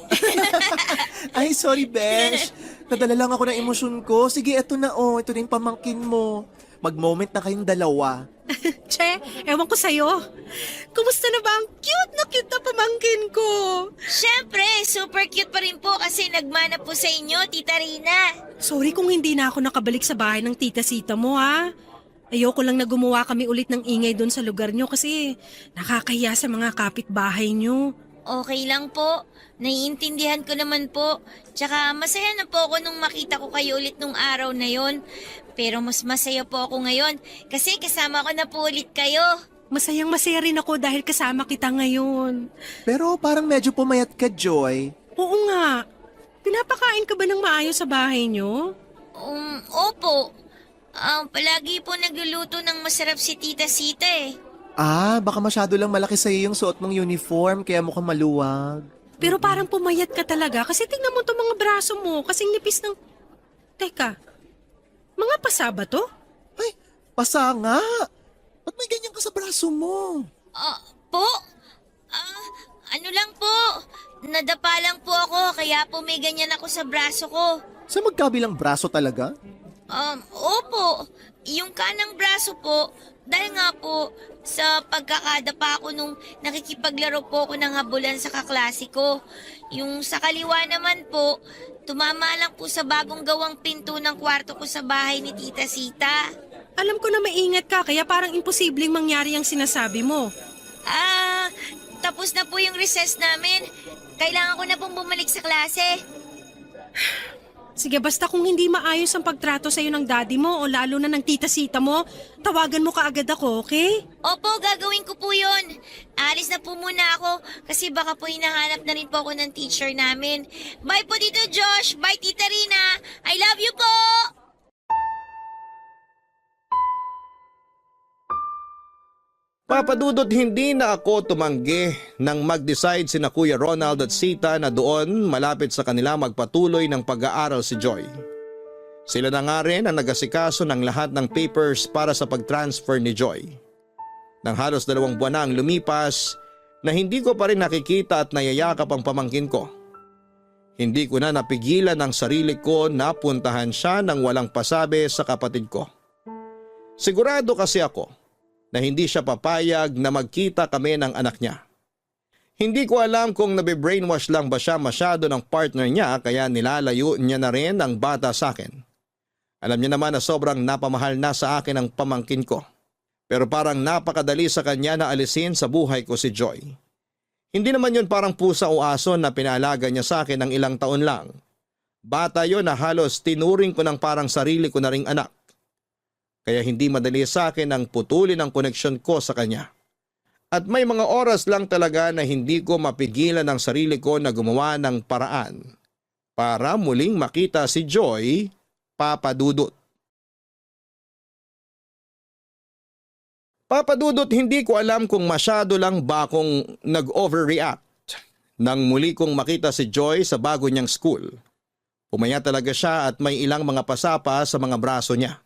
Ay, sorry, Besh. Nadala lang ako ng emosyon ko. Sige, eto na oh. Ito na yung pamangkin mo. Mag-moment na kayong dalawa. Che, ewan ko sa'yo. Kumusta na ba ang cute na pamangkin ko? Siyempre, super cute pa rin po kasi nagmana po sa inyo, Tita Rina. Sorry kung hindi na ako nakabalik sa bahay ng tita-sita mo ha. Ayoko lang na gumawa kami ulit ng ingay doon sa lugar nyo kasi nakakahiya sa mga kapitbahay nyo. Okay lang po. Naiintindihan ko naman po. Tsaka masaya na po ako nung makita ko kayo ulit nung araw na yon. Pero mas masaya po ako ngayon kasi kasama ko na po ulit kayo. Masayang masaya rin ako dahil kasama kita ngayon. Pero parang medyo pumayat ka, Joy. Oo nga. Pinapakain ka ba ng maayos sa bahay nyo? Opo. Palagi po nagluluto ng masarap si Tita Sita eh. Ah, baka masyado lang malaki sa'yo yung suot mong uniform kaya mukhang maluwag. Pero parang pumayat ka talaga kasi tingnan mo itong mga braso mo kasing nipis ng... Teka, mga pasa ba to? Ay, pasa nga. Ba't may ganyan ka sa braso mo? Po? Ano lang po? Nadapa lang po ako kaya po may ganyan ako sa braso ko. Sa magkabilang braso talaga? Opo. Yung kanang braso po, dahil nga po sa pagkakadapa ko nung nakikipaglaro po ako ng habulan sa kaklase ko. Yung sa kaliwa naman po, tumama lang po sa bagong gawang pinto ng kwarto ko sa bahay ni Tita Sita. Alam ko na maingat ka kaya parang imposibleng mangyari ang sinasabi mo. Tapos na po yung recess namin. Kailangan ko na pong bumalik sa klase. Sige, basta kung hindi maayos ang pagtrato sa'yo ng daddy mo o lalo na ng tita-sita mo, tawagan mo kaagad ako, okay? Opo, gagawin ko po yun. Alis na po muna ako kasi baka po hinahanap na rin po ako ng teacher namin. Bye po Tito Josh. Bye Tita Rina. I love you po! Papadudot hindi na ako tumanggi nang mag-decide sina Kuya Ronald at Sita na doon malapit sa kanila magpatuloy ng pag-aaral si Joy. Sila na nga rin ang nagasikaso ng lahat ng papers para sa pag-transfer ni Joy. Nang halos 2 buwan na ang lumipas na hindi ko pa rin nakikita at nayayakap ang pamangkin ko. Hindi ko na napigilan ang sarili ko na puntahan siya nang walang pasabi sa kapatid ko. Sigurado kasi ako na hindi siya papayag na magkita kami ng anak niya. Hindi ko alam kung nabibrainwash lang ba siya masyado ng partner niya kaya nilalayo niya na rin ang bata sa akin. Alam niya naman na sobrang napamahal na sa akin ang pamangkin ko. Pero parang napakadali sa kanya na alisin sa buhay ko si Joy. Hindi naman yun parang pusa o aso na pinaalaga niya sa akin ng ilang taon lang. Bata yun na halos tinuring ko ng parang sarili ko na ring anak. Kaya hindi madali sa akin ang putulin ang koneksyon ko sa kanya. At may mga oras lang talaga na hindi ko mapigilan ang sarili ko na gumawa ng paraan para muling makita si Joy, Papadudot. Papadudot, hindi ko alam kung masyado lang ba akong nag-overreact nang muli kong makita si Joy sa bago niyang school. Pumaya talaga siya at may ilang mga pasapa sa mga braso niya.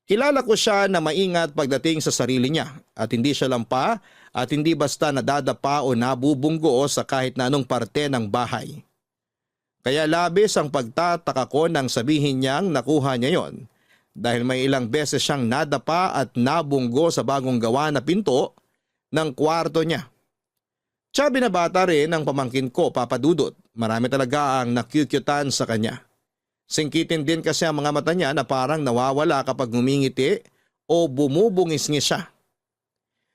Kilala ko siya na maingat pagdating sa sarili niya at hindi siya lampa at hindi basta nadadapa o nabubunggo sa kahit na anong parte ng bahay. Kaya labis ang pagtataka ko nang sabihin niyang nakuha niya yon dahil may ilang beses siyang nadapa at nabunggo sa bagong gawa na pinto ng kwarto niya. Siya binabata rin ng pamangkin ko, Papa Dudut. Marami talaga ang nakyukyutan sa kanya. Singkitin din kasi ang mga mata niya na parang nawawala kapag ngumingiti o bumubungis-ngis siya.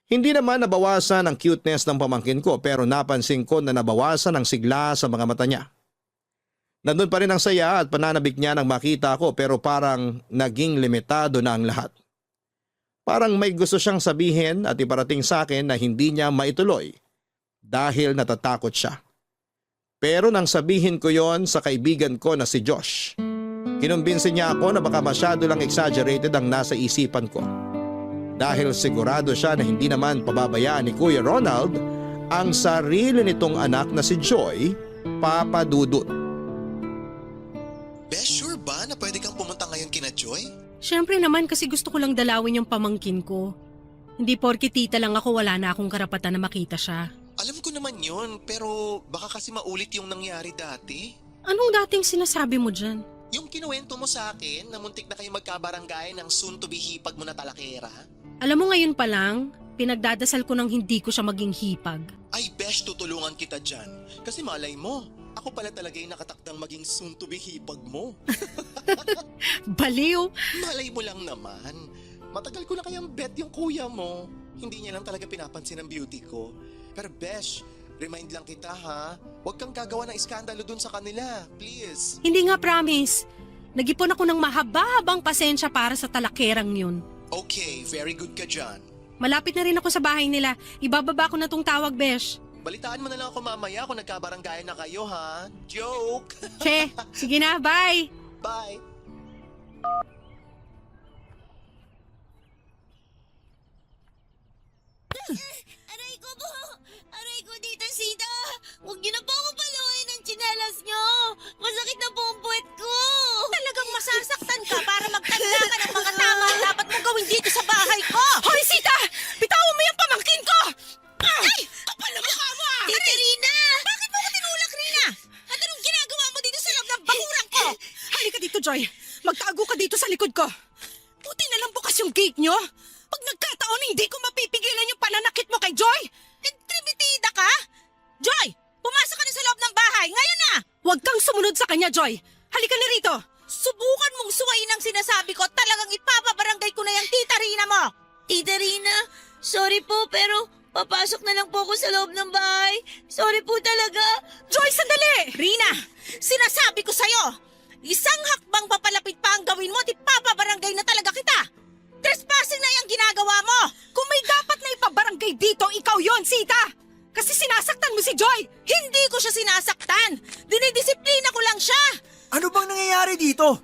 Hindi naman nabawasan ang cuteness ng pamangkin ko pero napansin ko na nabawasan ang sigla sa mga mata niya. Nandun pa rin ang saya at pananabik niya nang makita ko pero parang naging limitado na ang lahat. Parang may gusto siyang sabihin at iparating sa akin na hindi niya maituloy dahil natatakot siya. Pero nang sabihin ko yon sa kaibigan ko na si Josh, kinumbinsi niya ako na baka masyado lang exaggerated ang nasa isipan ko. Dahil sigurado siya na hindi naman pababayaan ni Kuya Ronald ang sarili nitong anak na si Joy, Papa Dudut. Besh, sure ba na pwede kang pumunta ngayon kina Joy? Siyempre naman kasi gusto ko lang dalawin yung pamangkin ko. Hindi porke tita lang ako wala na akong karapatan na makita siya. Alam ko naman yun, pero baka kasi maulit yung nangyari dati. Anong dating sinasabi mo dyan? Yung kinuwento mo sa akin na muntik na kayo magkabarangay ng soon-to-be hipag mo na talakera. Alam mo ngayon pa lang, pinagdadasal ko nang hindi ko siya maging hipag. Ay, Besh, tutulungan kita dyan. Kasi malay mo, ako pala talaga yung nakatakdang maging soon-to-be hipag mo. Baliw! Malay mo lang naman. Matagal ko na kayang bet yung kuya mo. Hindi niya lang talaga pinapansin ang beauty ko. Pero Besh, remind lang kita ha. Huwag kang gagawa ng iskandalo dun sa kanila. Please. Hindi nga promise. Nag-ipon ako ng mahaba-habang pasensya para sa talakerang yun. Okay, very good ka dyan. Malapit na rin ako sa bahay nila. Ibababa ko na tong tawag, Besh. Balitaan mo na lang ako mamaya kung nagkabaranggayan na kayo ha. Joke. Che, sige na, bye! Bye. Aray ko po! Aray ko dito, Sita! Huwag niyo na po ako paluin ng tsinelas niyo! Masakit na po ang puwet ko! Talagang masasaktan ka para magtanda ka ng mga tama ang dapat mong gawin dito sa bahay ko! Hoy, Sita! Bitawan mo yung pamangkin ko! Ay! Kapal na mukha mo ah! Tita Rina! Bakit mo ko tinulak, Rina? At anong ginagawa mo dito sa loob ng bakuran ko? Halika dito, Joy. Magtago ka dito sa likod ko. Buti na lang bukas yung gate nyo. Pag nagkataon, hindi ko mapipigilan yung pananakit mo kay Joy. Trimitida ka? Joy! Pumasok ka na sa loob ng bahay! Ngayon na! Huwag kang sumunod sa kanya, Joy. Halika na rito. Subukan mong suwayin ang sinasabi ko at talagang ipapabarangay ko na yung tita Rina mo! Tita Rina, sorry po pero papasok na lang po ako sa loob ng bahay. Sorry po talaga. Joy, sandali! Rina, sinasabi ko sa'yo, isang hakbang papalapit pa ang gawin mo at ipapabarangay na talaga kita! Trespassing na yung ginagawa mo! Kung may dapat na ipabarangay dito, ikaw yon, Sita! Kasi sinasaktan mo si Joy! Hindi ko siya sinasaktan! Dinidisiplina ko lang siya! Ano bang nangyayari dito?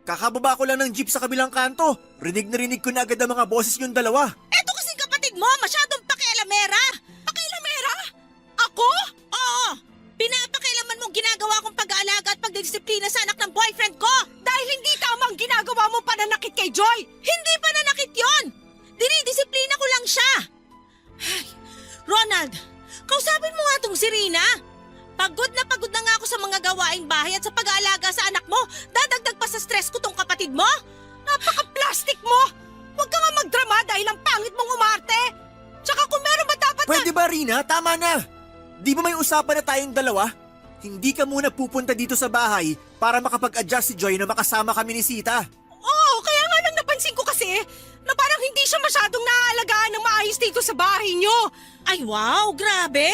Kakababa ko lang ng jeep sa kabilang kanto. Rinig na rinig ko na agad ang mga boses yung dalawa. Eto kasing kapatid mo, masyadong pakialamera! Pakialamera? Ako? Oo! Pinapakailaman mong ginagawa kong pag-aalaga at pagdidisiplina sa anak ng boyfriend ko! Dahil hindi tama ang ginagawa mo pananakit kay Joy! Hindi pa nanakit yon! Dinidisiplina ko lang siya! Ay, Ronald, kausapin mo nga tong si Rina. Pagod na nga ako sa mga gawaing bahay at sa pag-aalaga sa anak mo. Dadagdag pa sa stress ko tong kapatid mo? Napaka-plastic mo! Huwag ka nga magdrama dahil ang pangit mong umarte! Tsaka kung meron ba dapat Pwede ba, Rina? Tama na! Di ba may usapan na tayong dalawa? Hindi ka muna pupunta dito sa bahay para makapag-adjust si Joy na makasama kami ni Sita. Oo, kaya nga lang napansin ko kasi na parang hindi siya masyadong naaalagaan ng maayos dito sa bahay nyo. Ay wow, grabe!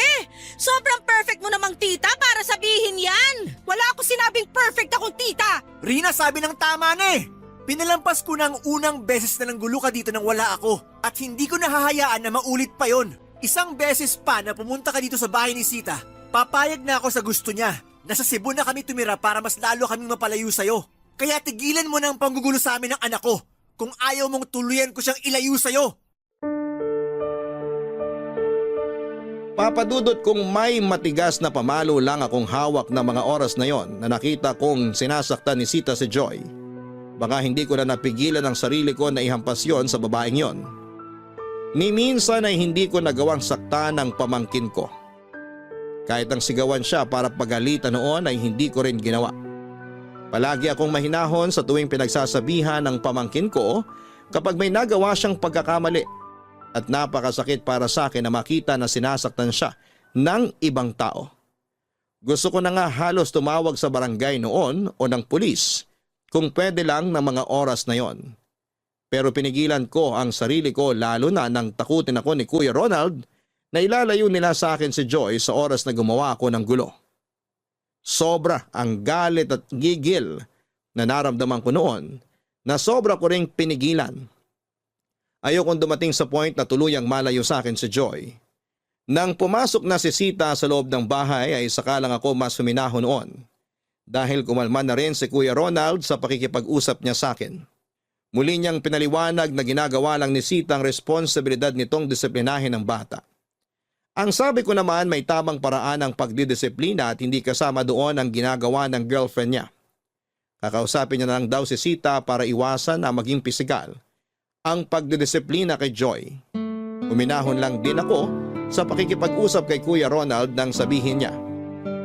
Sobrang perfect mo namang tita para sabihin yan! Wala ako sinabing perfect akong tita! Rina, sabi ng tama na eh! Pinalampas ko ng unang beses na nanggulo ka dito nang wala ako at hindi ko nahahayaan na maulit pa yon. Isang beses pa na pumunta ka dito sa bahay ni Sita, papayag na ako sa gusto niya. Nasa Cebu na kami tumira para mas lalo kaming mapalayo sa'yo. Kaya tigilan mo na ang panggugulo sa amin ng anak ko kung ayaw mong tuluyan ko siyang ilayo sa'yo. Papadudot kung may matigas na pamalo lang akong hawak na mga oras na yon na nakita kong sinasaktan ni Sita si Joy. Baka hindi ko na napigilan ang sarili ko na ihampas yon sa babaeng yon. Ni minsan ay hindi ko nagawang saktan ang pamangkin ko. Kahit ang sigawan siya para pagalitan noon ay hindi ko rin ginawa. Palagi akong mahinahon sa tuwing pinagsasabihan ng pamangkin ko kapag may nagawa siyang pagkakamali at napakasakit para sa akin na makita na sinasaktan siya ng ibang tao. Gusto ko na nga halos tumawag sa barangay noon o ng pulis kung pwede lang ng mga oras na yon. Pero pinigilan ko ang sarili ko lalo na nang takutin ako ni Kuya Ronald na ilalayo nila sa akin si Joy sa oras na gumawa ako ng gulo. Sobra ang galit at gigil na naramdaman ko noon na sobra ko ring pinigilan. Ayokong dumating sa point na tuluyang malayo sa akin si Joy. Nang pumasok na si Sita sa loob ng bahay ay saka lang ako mas huminahon noon. Dahil kumalma na rin si Kuya Ronald sa pakikipag-usap niya sa akin. Muli niyang pinaliwanag na ginagawa lang ni Sita ang responsibilidad nitong disiplinahin ng bata. Ang sabi ko naman may tamang paraan ng pagdidisiplina at hindi kasama doon ang ginagawa ng girlfriend niya. Kakausapin niya na lang daw si Sita para iwasan na maging pisikal ang pagdidisiplina kay Joy. Uminahon lang din ako sa pakikipag-usap kay Kuya Ronald nang sabihin niya.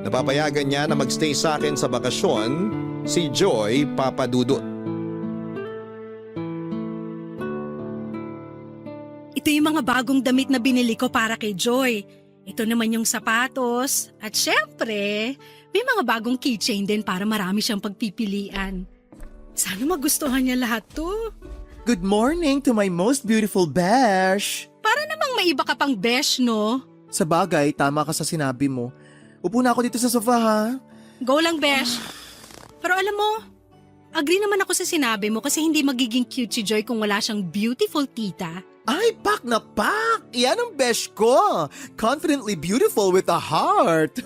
Napapayagan niya na magstay sa akin sa bakasyon si Joy Papadudut. Ito yung mga bagong damit na binili ko para kay Joy. Ito naman yung sapatos. At syempre, may mga bagong keychain din para marami siyang pagpipilian. Sana magustuhan niya lahat to. Good morning to my most beautiful besh! Para namang may iba ka pang besh, no? Sa bagay, tama ka sa sinabi mo. Upo na ako dito sa sofa ha. Go lang, besh. Pero alam mo, agree naman ako sa sinabi mo kasi hindi magiging cute si Joy kung wala siyang beautiful tita. Ay, pak na pak! Yan ang besh ko! Confidently beautiful with a heart!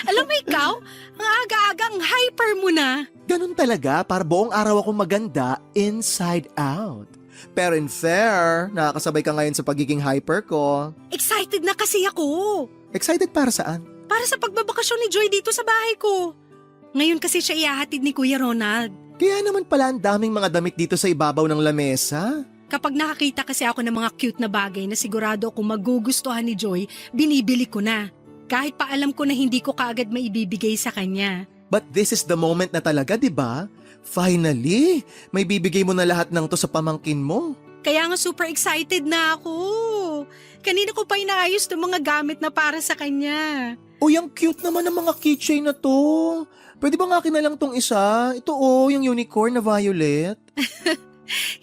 Alam mo ikaw, ang aga-agang hyper mo na. Ganun talaga, para buong araw ako maganda inside out. Pero in fair, nakakasabay ka ngayon sa pagiging hyper ko. Excited na kasi ako. Excited para saan? Para sa pagbabakasyon ni Joy dito sa bahay ko. Ngayon kasi siya ihahatid ni Kuya Ronald. Kaya naman pala ang daming mga damit dito sa ibabaw ng lamesa. Kapag nakakita kasi ako ng mga cute na bagay na sigurado akong magugustuhan ni Joy, binibili ko na. Kahit pa alam ko na hindi ko kaagad maibibigay sa kanya. But this is the moment na talaga, di ba? Finally, may bibigay mo na lahat ng to sa pamangkin mo. Kaya nga super excited na ako. Kanina ko pa inaayos ng mga gamit na para sa kanya. Uy, ang cute naman ng mga keychain na to. Pwede ba nga akin na lang tong isa? Ito yung unicorn na violet.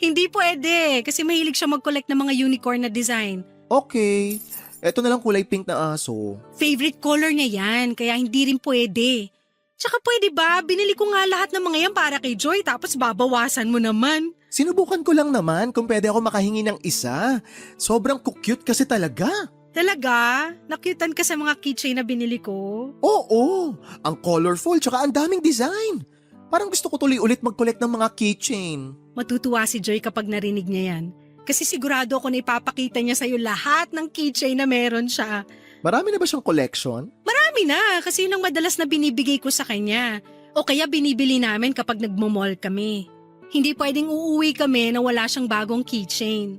Hindi pwede kasi mahilig siya mag-collect ng mga unicorn na design. Okay, eto na lang kulay pink na aso. Favorite color niya yan kaya hindi rin pwede. Tsaka pwede ba, binili ko nga lahat ng mga yan para kay Joy tapos babawasan mo naman. Sinubukan ko lang naman kung pwede ako makahingi ng isa. Sobrang cute kasi talaga. Talaga? Nakyutan ka sa mga keychain na binili ko? Oo, ang colorful tsaka ang daming design. Parang gusto ko tuloy ulit mag-collect ng mga keychain. Matutuwa si Joy kapag narinig niya yan. Kasi sigurado ako na ipapakita niya sa'yo lahat ng keychain na meron siya. Marami na ba siyang collection? Marami na kasi yun ang madalas na binibigay ko sa kanya. O kaya binibili namin kapag nagmamall kami. Hindi pwedeng uuwi kami na wala siyang bagong keychain.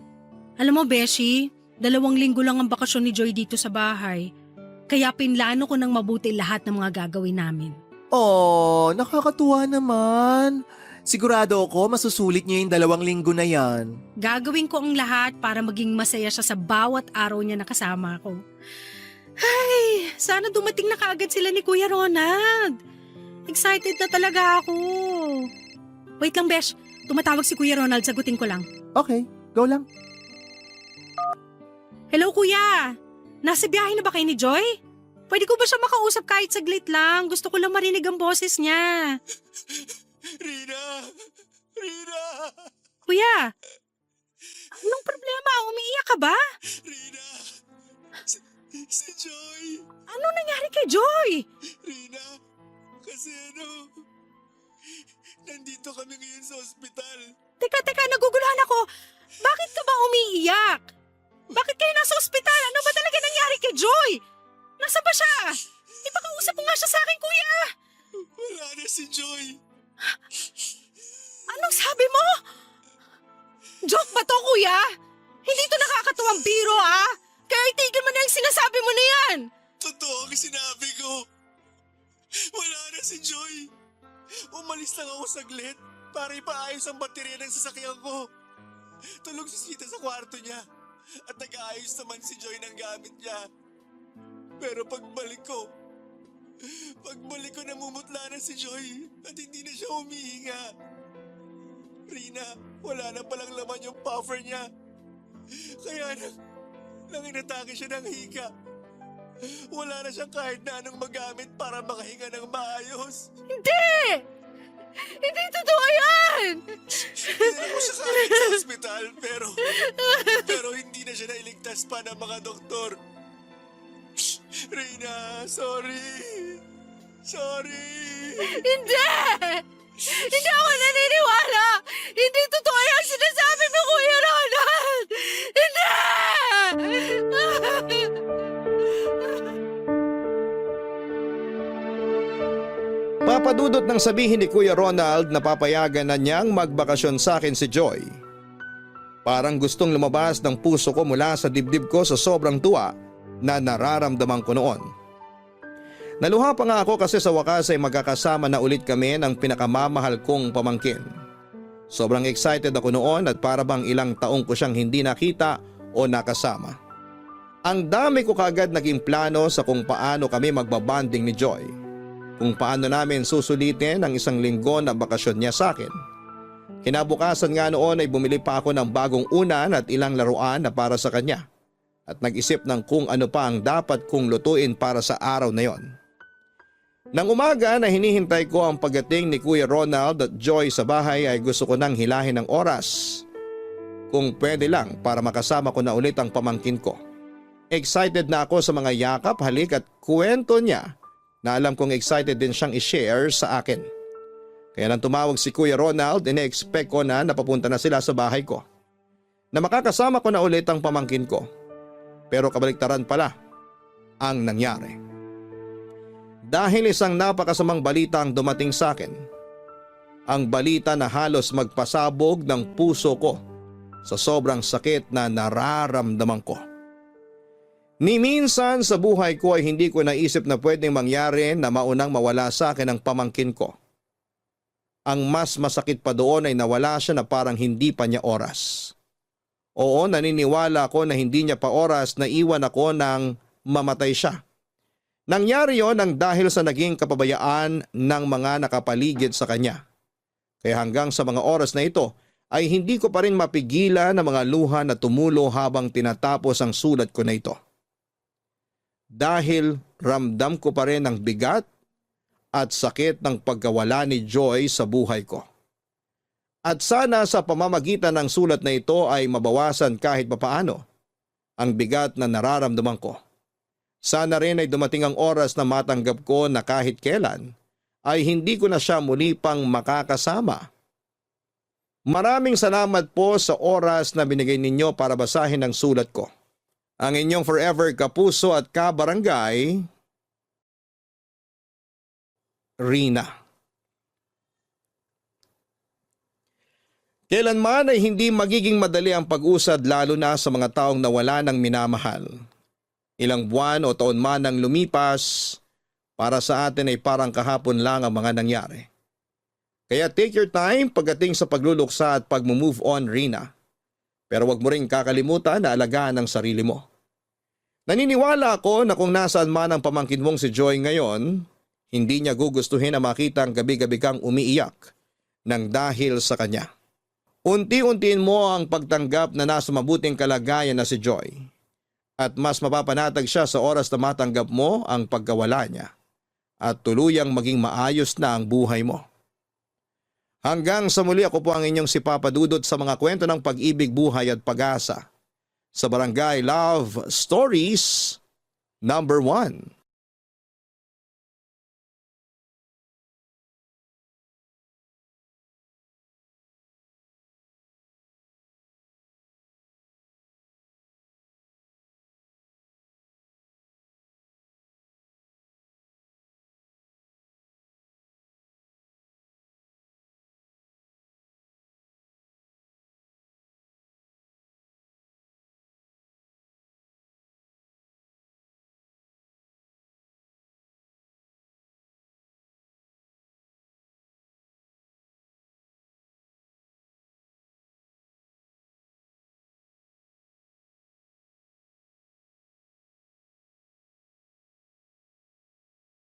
Alam mo, Beshi, 2 linggo lang ang bakasyon ni Joy dito sa bahay. Kaya pinlano ko ng mabuti lahat ng mga gagawin namin. Oh, nakakatuwa naman. Sigurado ako masusulit niya yung 2 linggo na yan. Gagawin ko ang lahat para maging masaya siya sa bawat araw niya na kasama ko. Ay, sana dumating na kaagad sila ni Kuya Ronald. Excited na talaga ako. Wait lang, Besh. Tumatawag si Kuya Ronald, sagutin ko lang. Okay, go lang. Hello, Kuya. Nasa biyahe na ba kayo ni Joy? Pwede ko ba siya makausap kahit saglit lang? Gusto ko lang marinig ang boses niya. Rina! Rina! Kuya, anong problema? Umiiyak ka ba? Rina! Si Joy! Ano nangyari kay Joy? Rina! Kasi nandito kami ngayon sa ospital. Teka, naguguluhan ako. Bakit ka ba umiiyak? Bakit kayo nasa ospital? Ano ba talaga nangyari kay Joy? Nasa ba siya? Ipakausap mo nga siya sa akin, Kuya. Wala na si Joy. Joke ba to, kuya? Hindi to nakakatuwang biro, ah! Kaya itigil mo na yung sinasabi mo na yan! Totoo ang sinabi ko. Wala na si Joy. Umalis lang ako saglit para ipaayos ang baterya ng sasakyan ko. Tulog si Sita sa kwarto niya at nag-aayos naman si Joy ng gamit niya. Pero pagbalik ko namumutla na si Joy at hindi na siya humihinga. Rina, wala na palang laman yung puffer niya. Kaya nang inatake siya ng hika. Wala na siyang kahit na anong magamit para makahinga ng maayos. Hindi! Hindi totoo yan! Pinala ko siya kagad sa ospital pero hindi na siya nailigtas pa ng mga doktor. Rina, sorry. Sorry. Hindi! Hindi ako naniniwala! Hindi totoo yung sinasabi mo, Kuya Ronald! Hindi! Papadudot ng sabihin ni Kuya Ronald na papayagan na niyang magbakasyon sa akin si Joy. Parang gustong lumabas ng puso ko mula sa dibdib ko sa sobrang tuwa na nararamdaman ko noon. Naluha pa nga ako kasi sa wakas ay magkakasama na ulit kami ng pinakamamahal kong pamangkin. Sobrang excited ako noon at para bang ilang taong ko siyang hindi nakita o nakasama. Ang dami ko kagad naging plano sa kung paano kami magbabanding ni Joy. Kung paano namin susulitin ang 1 linggo na bakasyon niya sa akin. Kinabukasan nga noon ay bumili pa ako ng bagong unan at ilang laruan na para sa kanya. At nag-isip ng kung ano pa ang dapat kong lutuin para sa araw na yon. Nang umaga na hinihintay ko ang pagdating ni Kuya Ronald at Joy sa bahay ay gusto ko nang hilahin ng oras. Kung pwede lang para makasama ko na ulit ang pamangkin ko. Excited na ako sa mga yakap, halik at kwento niya na alam kong excited din siyang i-share sa akin. Kaya nang tumawag si Kuya Ronald, ine-expect ko na napapunta na sila sa bahay ko. Na makakasama ko na ulit ang pamangkin ko. Pero kabaliktaran pala ang nangyari. Dahil isang napakasamang balita ang dumating sa akin. Ang balita na halos magpasabog ng puso ko sa sobrang sakit na nararamdaman ko. Ni minsan sa buhay ko ay hindi ko naisip na pwedeng mangyari na maunang mawala sa akin ang pamangkin ko. Ang mas masakit pa doon ay nawala siya na parang hindi pa niya oras. Oo, naniniwala ako na hindi niya pa oras na iwan ako nang mamatay siya. Nangyari yon nang dahil sa naging kapabayaan ng mga nakapaligid sa kanya. Kaya hanggang sa mga oras na ito ay hindi ko pa rin mapigilan ang mga luha na tumulo habang tinatapos ang sulat ko na ito. Dahil ramdam ko pa rin ang bigat at sakit ng pagkawala ni Joy sa buhay ko. At sana sa pamamagitan ng sulat na ito ay mabawasan kahit papaano ang bigat na nararamdaman ko. Sana rin ay dumating ang oras na matanggap ko na kahit kailan ay hindi ko na siya muli pang makakasama. Maraming salamat po sa oras na binigay ninyo para basahin ang sulat ko. Ang inyong forever kapuso at kabarangay, Rina. Kailanman ay hindi magiging madali ang pag-usad lalo na sa mga taong nawala ng minamahal. Ilang buwan o taon man ang lumipas, para sa atin ay parang kahapon lang ang mga nangyari. Kaya take your time pagdating sa pagluluksa at pag-move on, Rina. Pero wag mo rin kakalimutan na alagaan ang sarili mo. Naniniwala ako na kung nasaan man ang pamangkin mong si Joy ngayon, hindi niya gugustuhin na makita ang gabi-gabi kang umiiyak nang dahil sa kanya. Unti-untiin mo ang pagtanggap na nasa mabuting kalagayan na si Joy. At mas mapapanatag siya sa oras na matanggap mo ang pagkawala niya at tuluyang maging maayos na ang buhay mo. Hanggang sa muli, ako po ang inyong si Papa Dudut sa mga kwento ng pag-ibig, buhay at pag-asa sa Barangay Love Stories #1.